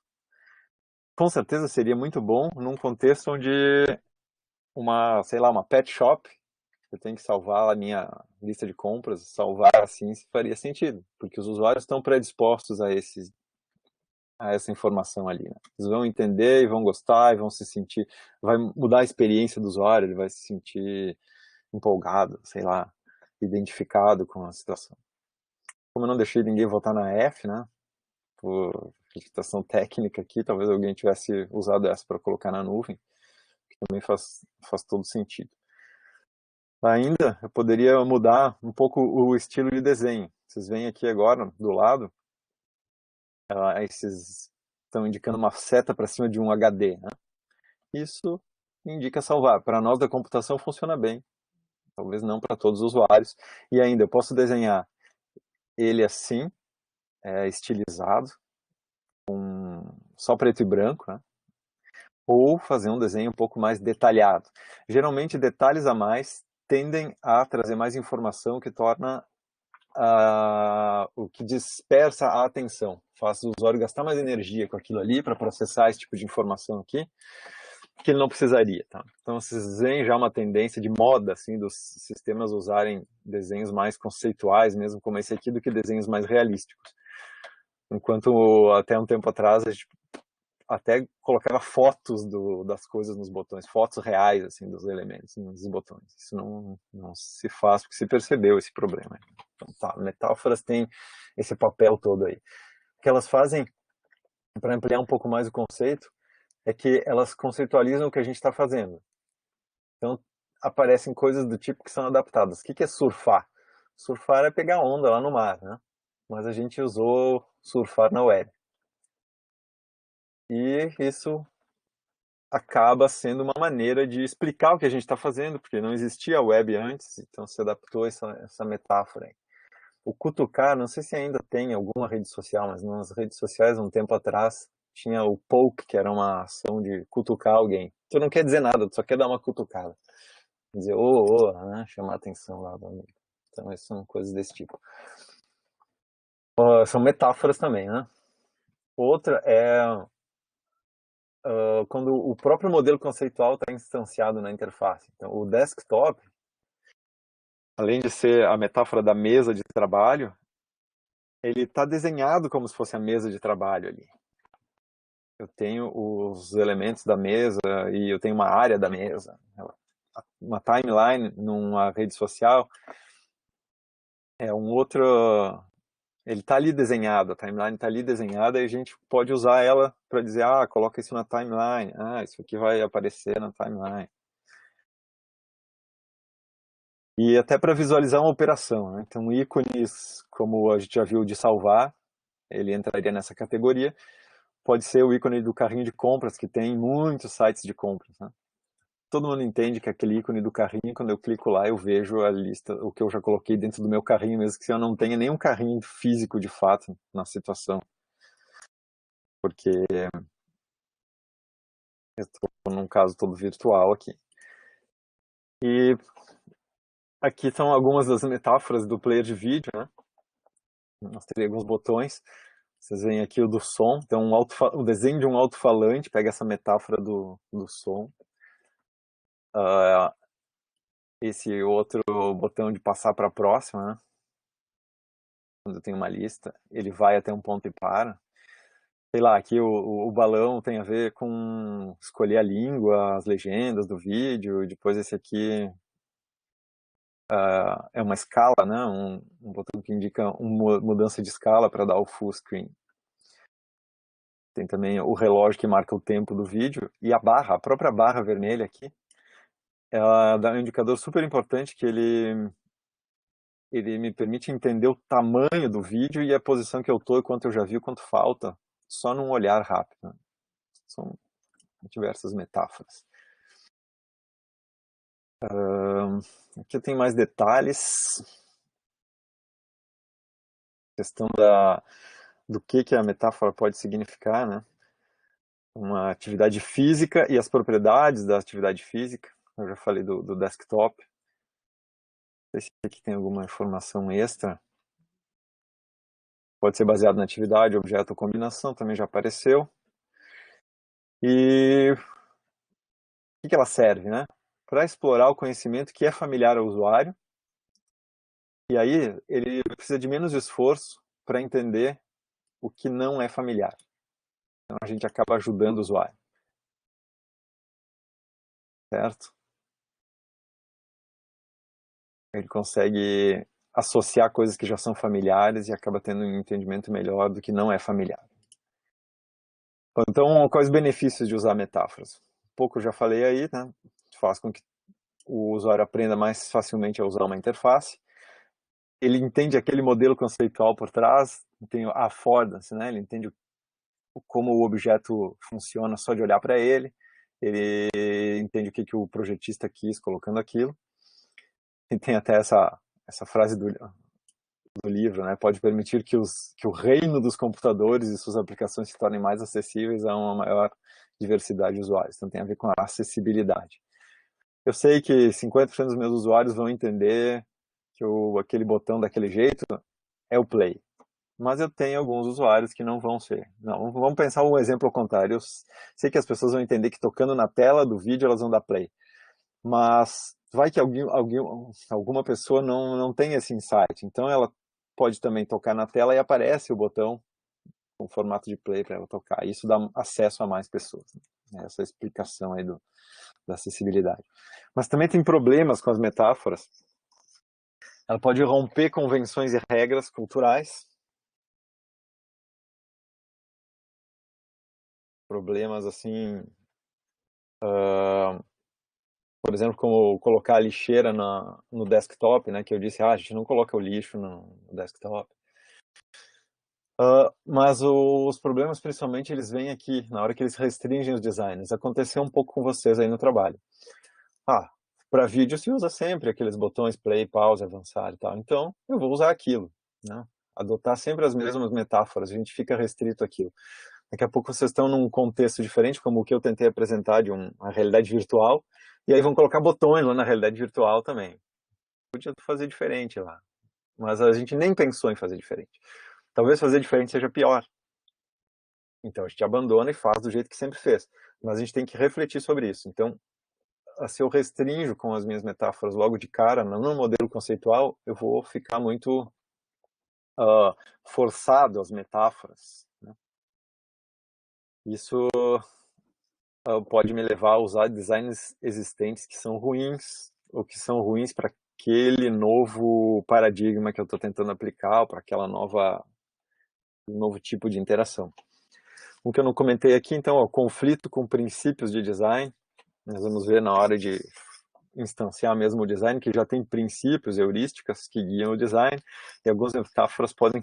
Com certeza seria muito bom num contexto onde sei lá, uma pet shop, eu tenho que salvar a minha lista de compras, salvar assim faria sentido, porque os usuários estão predispostos a essa informação ali, né? Eles vão entender e vão gostar e vão se sentir, vai mudar a experiência do usuário, ele vai se sentir empolgado, sei lá, identificado com a situação. Como eu não deixei ninguém votar na F, né, por limitação técnica aqui, talvez alguém tivesse usado essa para colocar na nuvem, que também faz todo sentido. Ainda, eu poderia mudar um pouco o estilo de desenho. Vocês veem aqui agora, do lado, esses estão indicando uma seta para cima de um HD, né? Isso indica salvar. Para nós da computação funciona bem, talvez não para todos os usuários. E ainda, eu posso desenhar ele assim, estilizado, só preto e branco, né? Ou fazer um desenho um pouco mais detalhado. Geralmente, detalhes a mais tendem a trazer mais informação, que torna o que dispersa a atenção, faz o usuário gastar mais energia com aquilo ali para processar esse tipo de informação aqui, que ele não precisaria, tá? Então vocês veem já uma tendência de moda, assim, dos sistemas usarem desenhos mais conceituais, mesmo como esse aqui, do que desenhos mais realísticos. Enquanto até um tempo atrás a gente até colocava fotos das coisas nos botões, fotos reais, assim, dos elementos nos botões. Isso não se faz, porque se percebeu esse problema. Então, tá, metáforas têm esse papel todo aí. O que elas fazem, para ampliar um pouco mais o conceito, é que elas conceitualizam o que a gente está fazendo. Então, aparecem coisas do tipo que são adaptadas. O que é surfar? Surfar é pegar onda lá no mar, né? Mas a gente usou surfar na web. E isso acaba sendo uma maneira de explicar o que a gente está fazendo, porque não existia web antes, então se adaptou essa metáfora aí. O cutucar, não sei se ainda tem alguma rede social, mas nas redes sociais, um tempo atrás, tinha o poke, que era uma ação de cutucar alguém. Tu não quer dizer nada, tu só quer dar uma cutucada. Dizer, né? Chamar a atenção lá do amigo. Então, essas são coisas desse tipo. São metáforas também, né? Outra é quando o próprio modelo conceitual está instanciado na interface. Então, o desktop, além de ser a metáfora da mesa de trabalho, ele está desenhado como se fosse a mesa de trabalho ali. Eu tenho os elementos da mesa e eu tenho uma área da mesa. Uma timeline numa rede social é um outro... Ele está ali desenhado, a timeline está ali desenhada e a gente pode usar ela para dizer, coloca isso na timeline, isso aqui vai aparecer na timeline. E até para visualizar uma operação, né? Então, ícones, como a gente já viu de salvar, ele entraria nessa categoria. Pode ser o ícone do carrinho de compras, que tem muitos sites de compras, né? Todo mundo entende que aquele ícone do carrinho, quando eu clico lá, eu vejo a lista, o que eu já coloquei dentro do meu carrinho, mesmo que eu não tenha nenhum carrinho físico de fato na situação. Porque eu estou num caso todo virtual aqui. E Aqui estão algumas das metáforas do player de vídeo, né? Mostrei alguns botões. Vocês veem aqui o do som. Então, o desenho de um alto-falante, pega essa metáfora do som. Esse outro botão de passar para a próxima, né? Quando eu tenho uma lista, ele vai até um ponto e para. Sei lá, aqui o balão tem a ver com escolher a língua, as legendas do vídeo. Depois esse aqui é uma escala, né? Um botão que indica uma mudança de escala para dar o full screen. Tem também o relógio que marca o tempo do vídeo. E a própria barra vermelha aqui, ela dá um indicador super importante que ele me permite entender o tamanho do vídeo e a posição que eu estou, quanto eu já vi, quanto falta, só num olhar rápido, né? São diversas metáforas. Aqui tem mais detalhes. Questão do que a metáfora pode significar, né? Uma atividade física e as propriedades da atividade física. Eu já falei do desktop. Não sei se aqui tem alguma informação extra. Pode ser baseado na atividade, objeto ou combinação, também já apareceu. E o que ela serve, né? Para explorar o conhecimento que é familiar ao usuário. E aí ele precisa de menos esforço para entender o que não é familiar. Então a gente acaba ajudando o usuário. Certo? Ele consegue associar coisas que já são familiares e acaba tendo um entendimento melhor do que não é familiar. Então, quais os benefícios de usar metáforas? Um pouco eu já falei aí, né? Faz com que o usuário aprenda mais facilmente a usar uma interface. Ele entende aquele modelo conceitual por trás, tem a affordance, né? Ele entende como o objeto funciona só de olhar para ele. Ele entende o que o projetista quis colocando aquilo. E tem até essa frase do livro, né? Pode permitir que o reino dos computadores e suas aplicações se tornem mais acessíveis a uma maior diversidade de usuários. Então tem a ver com a acessibilidade. Eu sei que 50% dos meus usuários vão entender que aquele botão daquele jeito é o play. Mas eu tenho alguns usuários que não vão ser. Não, vamos pensar um exemplo ao contrário. Eu sei que as pessoas vão entender que tocando na tela do vídeo elas vão dar play. Mas vai que alguma pessoa não tem esse insight. Então ela pode também tocar na tela e aparece o botão com formato de play para ela tocar. Isso dá acesso a mais pessoas. Né? Essa explicação aí da acessibilidade. Mas também tem problemas com as metáforas. Ela pode romper convenções e regras culturais. Problemas assim, por exemplo, como colocar a lixeira no desktop, né? Que eu disse, a gente não coloca o lixo no desktop. Mas os problemas, principalmente, eles vêm aqui, na hora que eles restringem os designs. Aconteceu um pouco com vocês aí no trabalho. Para vídeo se usa sempre aqueles botões play, pause, avançar e tal. Então, eu vou usar aquilo, né? Adotar sempre as mesmas metáforas, a gente fica restrito àquilo. Daqui a pouco vocês estão num contexto diferente, como o que eu tentei apresentar de uma realidade virtual, e aí vão colocar botões lá na realidade virtual também. Podia fazer diferente lá, mas a gente nem pensou em fazer diferente. Talvez fazer diferente seja pior. Então a gente abandona e faz do jeito que sempre fez. Mas a gente tem que refletir sobre isso. Então, se eu restringo com as minhas metáforas logo de cara, no modelo conceitual, eu vou ficar muito forçado às metáforas. Né? Isso pode me levar a usar designs existentes que são ruins, ou que são ruins para aquele novo paradigma que eu estou tentando aplicar, ou para aquela novo tipo de interação. O que eu não comentei aqui, então, é o conflito com princípios de design. Nós vamos ver na hora de instanciar mesmo o design, que já tem princípios, heurísticas que guiam o design, e algumas metáforas podem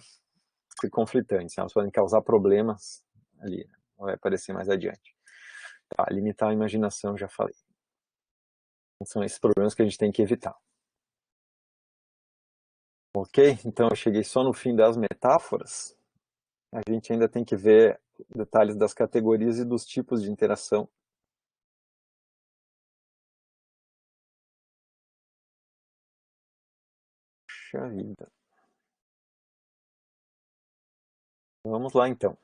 ser conflitantes, elas podem causar problemas ali, vai aparecer mais adiante. Tá, limitar a imaginação, já falei. São esses problemas que a gente tem que evitar. Ok? Então eu cheguei só no fim das metáforas. A gente ainda tem que ver detalhes das categorias e dos tipos de interação. Puxa vida. Vamos lá, então.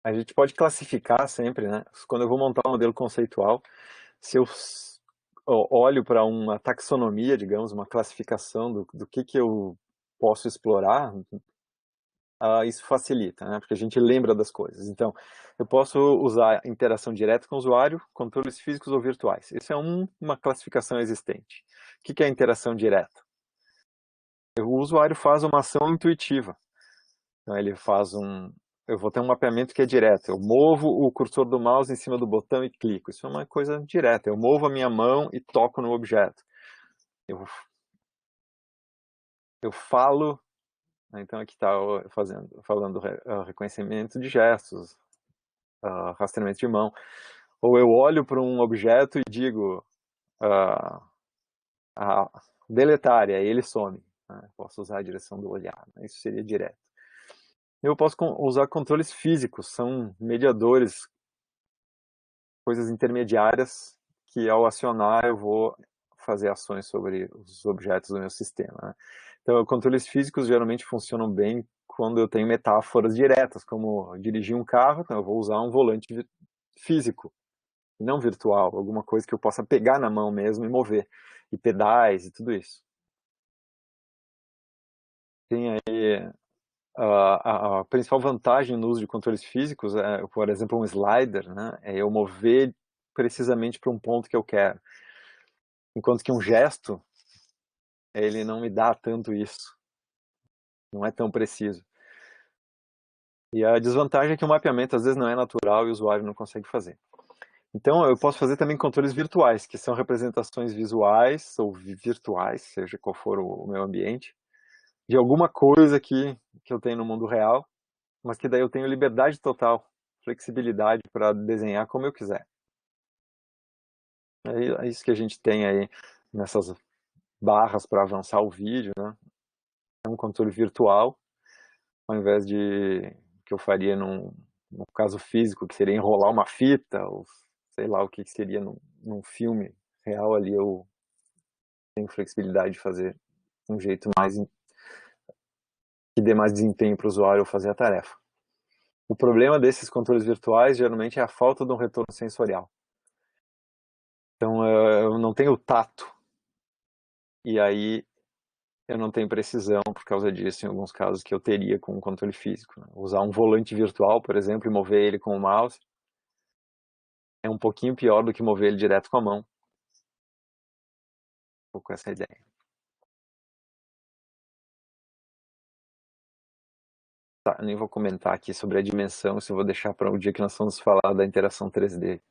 A gente pode classificar sempre, né? Quando eu vou montar um modelo conceitual, se eu olho para uma taxonomia, digamos, uma classificação do que eu posso explorar, isso facilita, né? Porque a gente lembra das coisas. Então, eu posso usar interação direta com o usuário, controles físicos ou virtuais. Isso é uma classificação existente. O que é interação direta? O usuário faz uma ação intuitiva. Então, ele faz eu vou ter um mapeamento que é direto. Eu movo o cursor do mouse em cima do botão e clico. Isso é uma coisa direta. Eu movo a minha mão e toco no objeto. Eu falo. Então aqui está falando reconhecimento de gestos, rastreamento de mão. Ou eu olho para um objeto e digo deletar, e aí ele some. Né? Posso usar a direção do olhar. Né? Isso seria direto. Eu posso usar controles físicos, são mediadores, coisas intermediárias que ao acionar eu vou fazer ações sobre os objetos do meu sistema. Né? Então, controles físicos geralmente funcionam bem quando eu tenho metáforas diretas, como dirigir um carro, então eu vou usar um volante físico, não virtual, alguma coisa que eu possa pegar na mão mesmo e mover, e pedais e tudo isso. Tem aí a principal vantagem no uso de controles físicos é, por exemplo, um slider, né? É eu mover precisamente para um ponto que eu quero. Enquanto que um gesto, ele não me dá tanto isso. Não é tão preciso. E a desvantagem é que o mapeamento às vezes não é natural e o usuário não consegue fazer. Então eu posso fazer também controles virtuais, que são representações visuais ou virtuais, seja qual for o meu ambiente, de alguma coisa que eu tenho no mundo real, mas que daí eu tenho liberdade total, flexibilidade para desenhar como eu quiser. É isso que a gente tem aí nessas barras para avançar o vídeo, né? É um controle virtual, ao invés de que eu faria no caso físico, que seria enrolar uma fita, ou sei lá o que seria num filme real, ali eu tenho flexibilidade de fazer um jeito mais que dê mais desempenho para o usuário fazer a tarefa. O problema desses controles virtuais geralmente é a falta de um retorno sensorial. Então eu não tenho tato, e aí eu não tenho precisão por causa disso em alguns casos que eu teria com um controle físico. Né? Usar um volante virtual, por exemplo, e mover ele com o mouse é um pouquinho pior do que mover ele direto com a mão. Um pouco essa ideia. Tá, nem vou comentar aqui sobre a dimensão, isso eu vou deixar para o dia que nós vamos falar da interação 3D.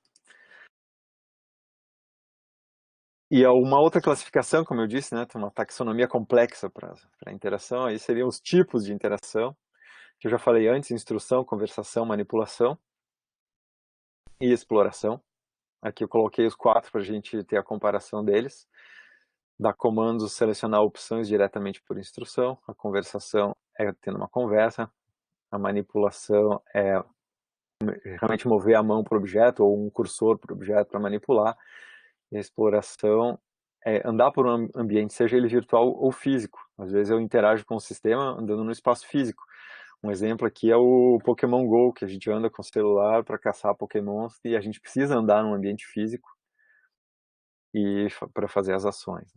E uma outra classificação, como eu disse, né, tem uma taxonomia complexa para a interação, aí seriam os tipos de interação, que eu já falei antes: instrução, conversação, manipulação e exploração. Aqui eu coloquei os 4 para a gente ter a comparação deles. Dar comandos, selecionar opções diretamente por instrução. A conversação é tendo uma conversa. A manipulação é realmente mover a mão para o objeto ou um cursor para o objeto para manipular. E a exploração é andar por um ambiente, seja ele virtual ou físico. Às vezes eu interajo com o sistema andando no espaço físico. Um exemplo aqui é o Pokémon GO, que a gente anda com o celular para caçar Pokémons e a gente precisa andar num ambiente físico e para fazer as ações.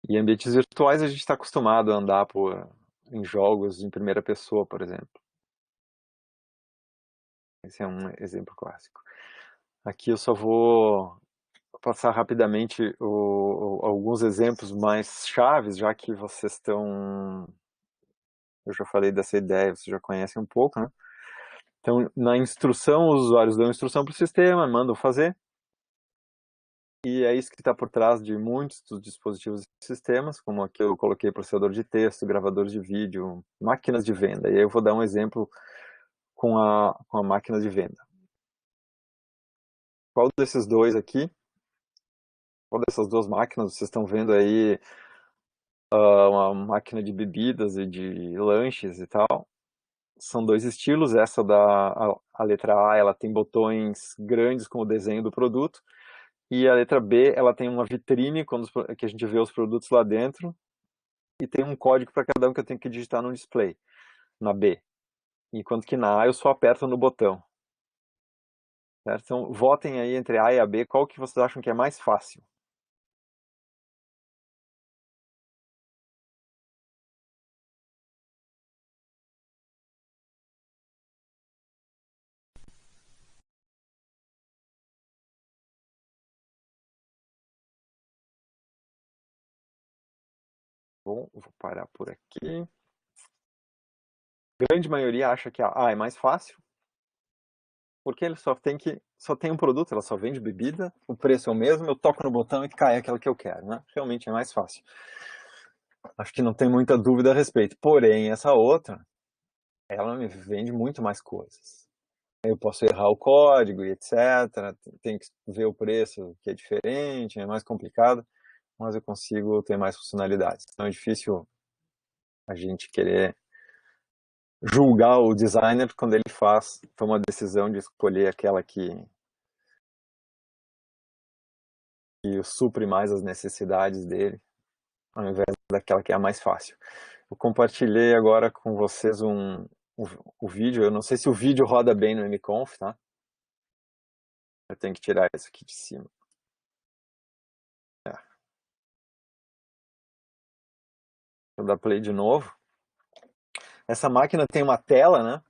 E ambientes virtuais a gente está acostumado a andar em jogos em primeira pessoa, por exemplo. Esse é um exemplo clássico. Aqui eu só vou passar rapidamente alguns exemplos mais chaves, já que vocês estão... Eu já falei dessa ideia, vocês já conhecem um pouco, né? Então, na instrução, os usuários dão instrução para o sistema, mandam fazer. E é isso que está por trás de muitos dos dispositivos e sistemas, como aqui eu coloquei processador de texto, gravadores de vídeo, máquinas de venda. E aí eu vou dar um exemplo com a máquina de venda. Qual desses dois aqui, qual dessas duas máquinas, vocês estão vendo aí uma máquina de bebidas e de lanches e tal. São dois estilos. Essa a letra A, ela tem botões grandes com o desenho do produto. E a letra B, ela tem uma vitrine que a gente vê os produtos lá dentro e tem um código para cada um que eu tenho que digitar no display, na B. Enquanto que na A eu só aperto no botão. Certo? Então, votem aí entre A e a B, qual que vocês acham que é mais fácil? Bom, vou parar por aqui. A grande maioria acha que a A é mais fácil, porque ele só tem um produto, ela só vende bebida, o preço é o mesmo, eu toco no botão e cai aquela que eu quero, né? Realmente é mais fácil. Acho que não tem muita dúvida a respeito. Porém, essa outra, ela me vende muito mais coisas. Eu posso errar o código e etc. Tem que ver o preço, que é diferente, é mais complicado, mas eu consigo ter mais funcionalidades. Então é difícil a gente querer julgar o designer quando ele toma a decisão de escolher aquela que supre mais as necessidades dele, ao invés daquela que é a mais fácil. Eu compartilhei agora com vocês o vídeo. Eu não sei se o vídeo roda bem no mconf, tá? Eu tenho que tirar isso aqui de cima. Vou dar play de novo. Essa máquina tem uma tela, né?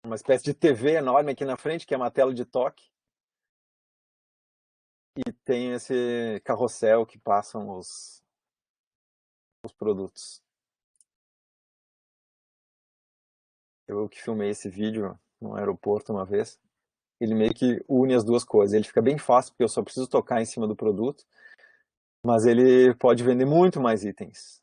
Uma espécie de TV enorme aqui na frente, que é uma tela de toque. E tem esse carrossel que passam os produtos. Eu que filmei esse vídeo no aeroporto uma vez. Ele meio que une as duas coisas. Ele fica bem fácil, porque eu só preciso tocar em cima do produto. Mas ele pode vender muito mais itens.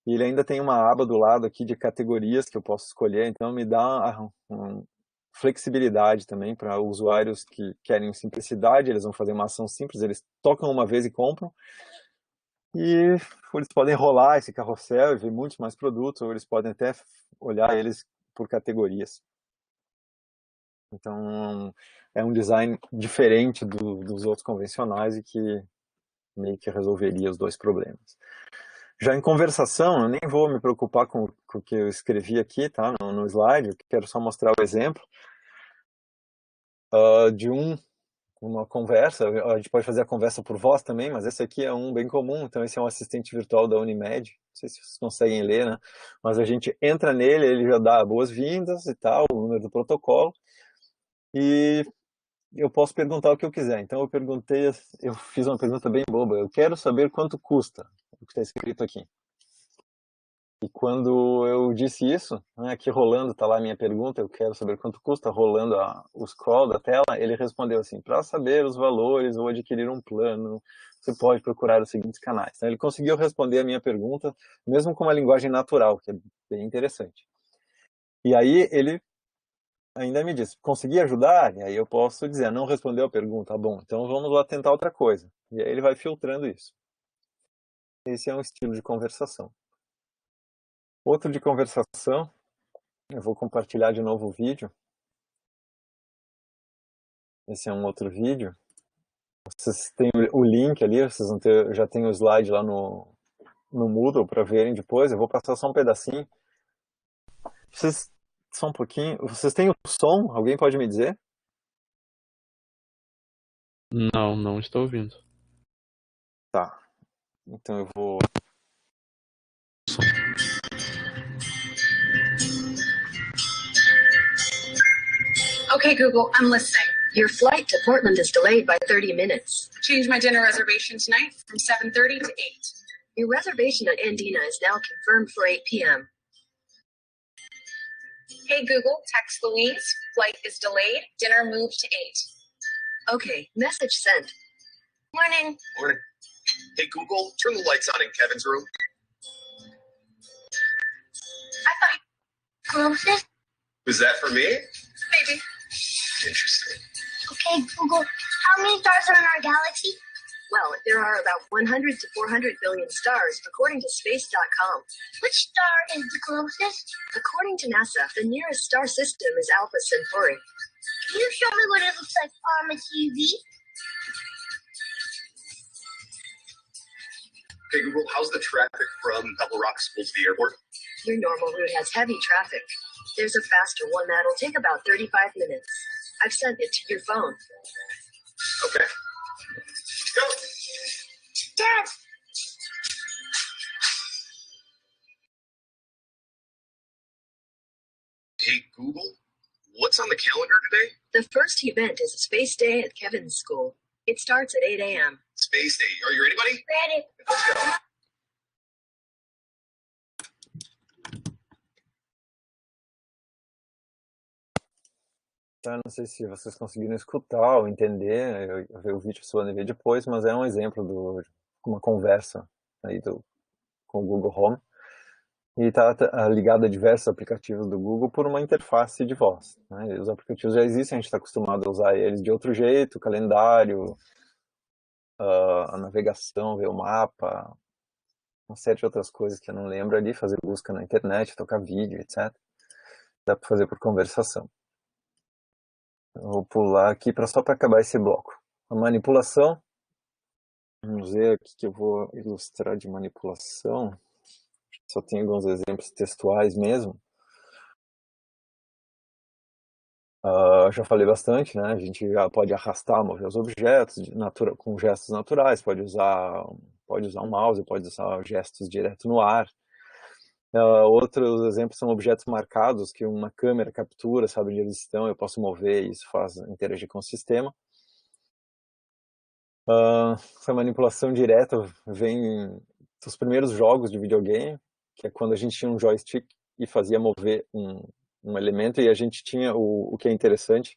E ele ainda tem uma aba do lado aqui de categorias que eu posso escolher. Então me dá uma flexibilidade também para usuários que querem simplicidade. Eles vão fazer uma ação simples. Eles tocam uma vez e compram. E eles podem rolar esse carrossel e ver muitos mais produtos. Ou eles podem até olhar eles por categorias. Então, é um design diferente dos outros convencionais e que meio que resolveria os dois problemas. Já em conversação, eu nem vou me preocupar com o que eu escrevi aqui, tá? No slide, eu quero só mostrar o exemplo de uma conversa. A gente pode fazer a conversa por voz também, mas esse aqui é um bem comum. Então, esse é um assistente virtual da Unimed. Não sei se vocês conseguem ler, né? Mas a gente entra nele, ele já dá boas-vindas e tal, o número do protocolo. E eu posso perguntar o que eu quiser. Então eu fiz uma pergunta bem boba. Eu quero saber quanto custa o que está escrito aqui. E quando eu disse isso, né, aqui rolando, está lá a minha pergunta, eu quero saber quanto custa, rolando o scroll da tela, ele respondeu assim: para saber os valores ou adquirir um plano, você pode procurar os seguintes canais. Então ele conseguiu responder a minha pergunta, mesmo com uma linguagem natural, que é bem interessante. E aí ele ainda me disse: consegui ajudar? E aí eu posso dizer: não respondeu a pergunta. Bom, então vamos lá tentar outra coisa. E aí ele vai filtrando isso. Esse é um estilo de conversação. Outro de conversação, eu vou compartilhar de novo o vídeo. Esse é um outro vídeo. Vocês têm o link ali, vocês vão ter, já tem o slide lá no Moodle para verem depois. Eu vou passar só um pedacinho. Só um pouquinho. Vocês têm o som? Alguém pode me dizer? Não, não estou ouvindo. Tá. Então eu vou... Okay, Google, I'm listening. Your flight to Portland is delayed by 30 minutes. Change my dinner reservation tonight from 7:30 to 8. Your reservation at Andina is now confirmed for 8 p.m. Hey, Google, text Louise. Flight is delayed. Dinner moved to 8. Okay, message sent. Morning. Morning. Hey, Google, turn the lights on in Kevin's room. I thought Closest? Was that for me? maybe. Interesting. Okay, Google, how many stars are in our galaxy? Well, there are about 100 to 400 billion stars, according to space.com. Which star is the closest? According to NASA, the nearest star system is Alpha Centauri. Can you show me what it looks like on the TV? Okay, Google, how's the traffic from Pebble Rock School to the airport? Your normal route has heavy traffic. There's a faster one that'll take about 35 minutes. I've sent it to your phone. Okay. Go. Dad, Hey, Google, what's on the calendar today? The first event is a space day at Kevin's school. It starts at 8 a.m. Space Day. Are you ready, buddy? ready. Let's go. Tá, não sei se vocês conseguiram escutar ou entender, eu vi o vídeo, vocês podem ver depois, mas é um exemplo de uma conversa aí com o Google Home. E está ligado a diversos aplicativos do Google por uma interface de voz, né? E os aplicativos já existem, a gente está acostumado a usar eles de outro jeito, calendário, a navegação, ver o mapa, uma série de outras coisas que eu não lembro ali, fazer busca na internet, tocar vídeo, etc. Dá para fazer por conversação. Eu vou pular aqui só para acabar esse bloco. A manipulação. Vamos ver aqui que eu vou ilustrar de manipulação. Só tem alguns exemplos textuais mesmo. Já falei bastante, né? A gente já pode arrastar, mover os objetos com gestos naturais, pode usar um mouse, pode usar gestos direto no ar. Outros exemplos são objetos marcados que uma câmera captura, sabe onde eles estão, eu posso mover e isso faz interagir com o sistema. Essa manipulação direta vem dos primeiros jogos de videogame, que é quando a gente tinha um joystick e fazia mover um elemento, e a gente tinha o que é interessante,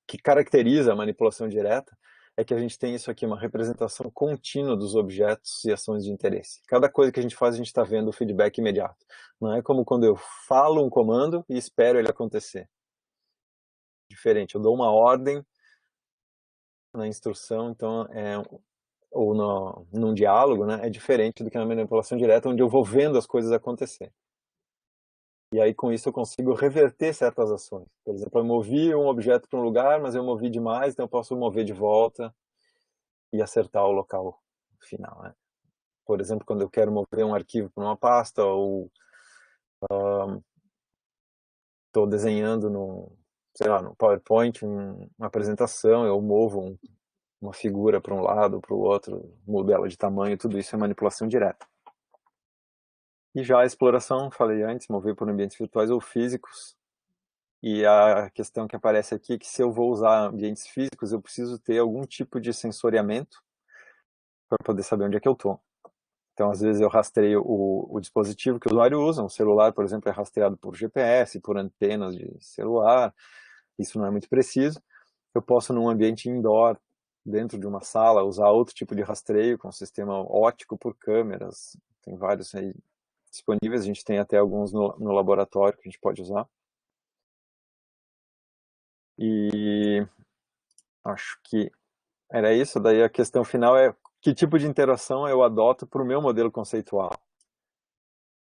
que caracteriza a manipulação direta, é que a gente tem isso aqui, uma representação contínua dos objetos e ações de interesse. Cada coisa que a gente faz, a gente está vendo o feedback imediato. Não é como quando eu falo um comando e espero ele acontecer. Diferente, eu dou uma ordem na instrução, então ou num diálogo, né, é diferente do que na manipulação direta, onde eu vou vendo as coisas acontecer. E aí, com isso, eu consigo reverter certas ações. Por exemplo, eu movi um objeto para um lugar, mas eu movi demais, então eu posso mover de volta e acertar o local final, né? Por exemplo, quando eu quero mover um arquivo para uma pasta, ou estou desenhando no PowerPoint uma apresentação, eu movo uma figura para um lado, para o outro, mudo ela de tamanho, tudo isso é manipulação direta. E já a exploração, falei antes, mover por ambientes virtuais ou físicos. E a questão que aparece aqui é que se eu vou usar ambientes físicos, eu preciso ter algum tipo de sensoriamento para poder saber onde é que eu estou. Então, às vezes eu rastreio o dispositivo que o usuário usa. Um celular, por exemplo, é rastreado por GPS, por antenas de celular. Isso não é muito preciso. Eu posso, num ambiente indoor, dentro de uma sala, usar outro tipo de rastreio, com um sistema óptico por câmeras. Tem vários aí disponíveis, a gente tem até alguns no laboratório que a gente pode usar. E acho que era isso. Daí a questão final é que tipo de interação eu adoto para o meu modelo conceitual.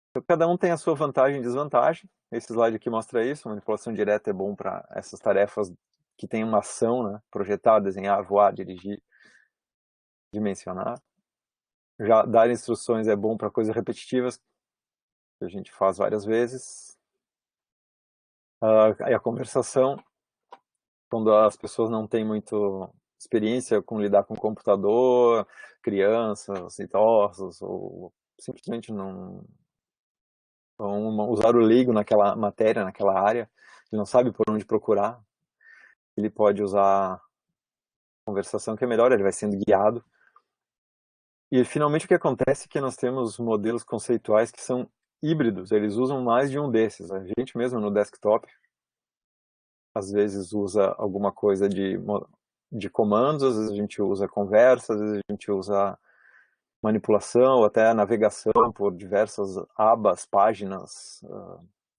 Então, cada um tem a sua vantagem e desvantagem. Esse slide aqui mostra isso. A manipulação direta é bom para essas tarefas que tem uma ação, né? Projetar, desenhar, voar, dirigir, dimensionar. Já dar instruções é bom para coisas repetitivas, que a gente faz várias vezes. E a conversação, quando as pessoas não têm muito experiência com lidar com computador, crianças, idosos, ou simplesmente não vão usar o leigo naquela matéria, naquela área, ele não sabe por onde procurar, ele pode usar conversação, que é melhor, ele vai sendo guiado. E finalmente o que acontece é que nós temos modelos conceituais que são híbridos, eles usam mais de um desses. A gente mesmo no desktop às vezes usa alguma coisa de comandos, às vezes a gente usa conversa, às vezes a gente usa manipulação, ou até navegação por diversas abas, páginas,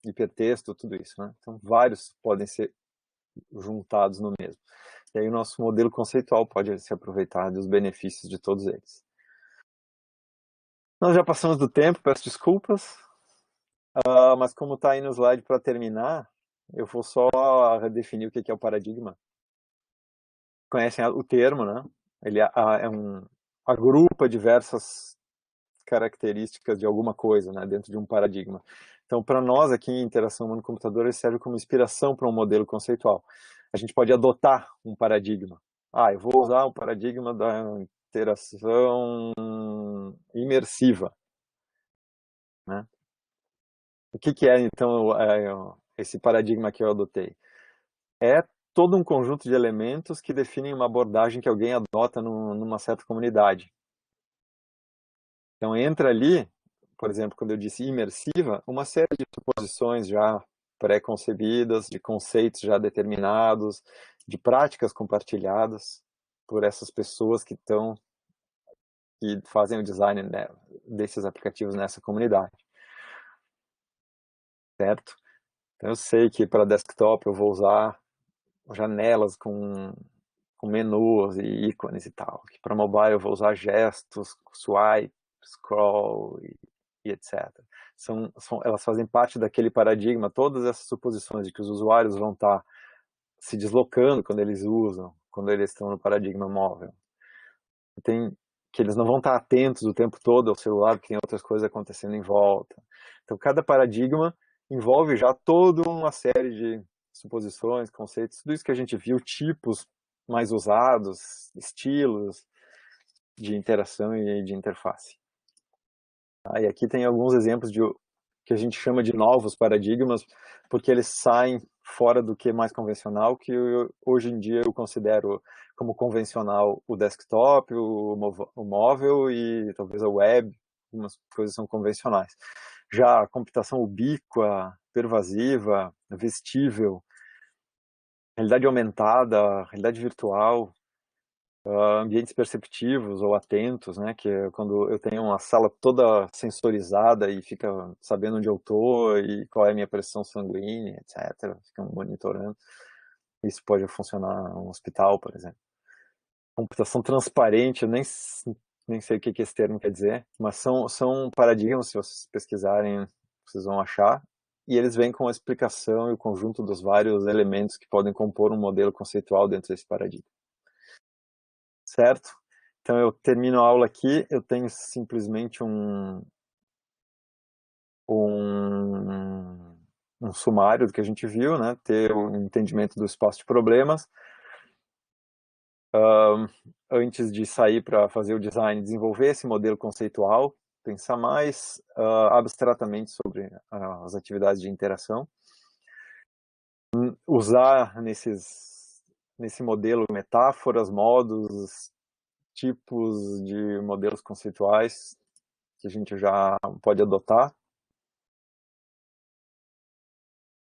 hipertexto, tudo isso, né? Então vários podem ser juntados no mesmo. E aí o nosso modelo conceitual pode se aproveitar dos benefícios de todos eles. Nós já passamos do tempo, peço desculpas, mas como está aí no slide para terminar, eu vou só redefinir o que é o paradigma. Conhecem o termo, né? Ele agrupa diversas características de alguma coisa, né, dentro de um paradigma. Então, para nós aqui em interação humano-computador, ele serve como inspiração para um modelo conceitual. A gente pode adotar um paradigma. Eu vou usar o paradigma da interação imersiva, né? O que é, então, esse paradigma que eu adotei? É todo um conjunto de elementos que definem uma abordagem que alguém adota numa certa comunidade. Então, entra ali, por exemplo, quando eu disse imersiva, uma série de suposições já pré-concebidas, de conceitos já determinados, de práticas compartilhadas por essas pessoas que fazem o design, né, desses aplicativos nessa comunidade. Certo? Então, eu sei que para desktop eu vou usar janelas com menus e ícones e tal. Que para mobile eu vou usar gestos, swipe, scroll e etc. Elas fazem parte daquele paradigma, todas essas suposições de que os usuários vão estar se deslocando quando eles usam, quando eles estão no paradigma móvel. Que eles não vão estar atentos o tempo todo ao celular, porque tem outras coisas acontecendo em volta. Então, cada paradigma envolve já toda uma série de suposições, conceitos, tudo isso que a gente viu, tipos mais usados, estilos de interação e de interface. E aqui tem alguns exemplos que a gente chama de novos paradigmas, porque eles saem fora do que é mais convencional, que hoje em dia eu considero como convencional o desktop, o móvel e talvez a web, algumas coisas são convencionais. Já a computação ubíqua, pervasiva, vestível, realidade aumentada, realidade virtual, ambientes perceptivos ou atentos, né, que é quando eu tenho uma sala toda sensorizada e fica sabendo onde eu estou e qual é a minha pressão sanguínea, etc. Fica monitorando. Isso pode funcionar em um hospital, por exemplo. Computação transparente, eu nem sei o que esse termo quer dizer, mas são paradigmas, se vocês pesquisarem, vocês vão achar, e eles vêm com a explicação e o conjunto dos vários elementos que podem compor um modelo conceitual dentro desse paradigma. Certo? Então eu termino a aula aqui, eu tenho simplesmente um sumário do que a gente viu, né? Ter o entendimento do espaço de problemas. Antes de sair para fazer o design, desenvolver esse modelo conceitual, pensar mais abstratamente sobre as atividades de interação. Usar nesse modelo metáforas, modos, tipos de modelos conceituais que a gente já pode adotar.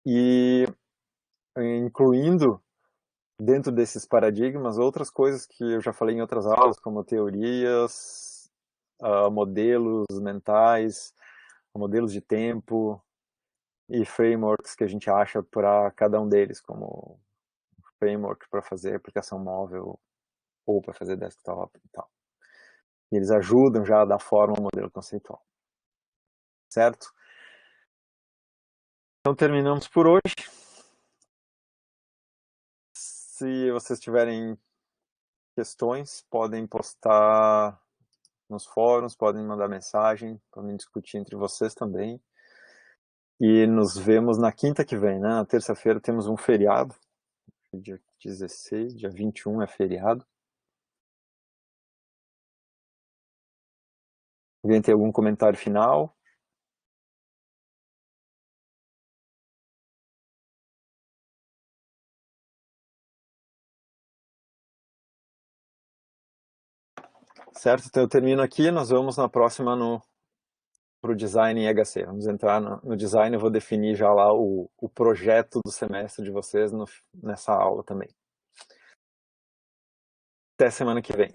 E incluindo dentro desses paradigmas outras coisas que eu já falei em outras aulas, como teorias, modelos mentais, modelos de tempo e frameworks que a gente acha para cada um deles, como framework para fazer aplicação móvel ou para fazer desktop e tal. E eles ajudam já a dar forma ao modelo conceitual. Certo? Então terminamos por hoje. Se vocês tiverem questões, podem postar nos fóruns, podem mandar mensagem, podem discutir entre vocês também. E nos vemos na quinta que vem, né? Na terça-feira temos um feriado, dia 16, dia 21 é feriado. Alguém tem algum comentário final? Certo, então eu termino aqui, nós vamos na próxima para o design em HC. Vamos entrar no design, eu vou definir já lá o projeto do semestre de vocês nessa aula também. Até semana que vem.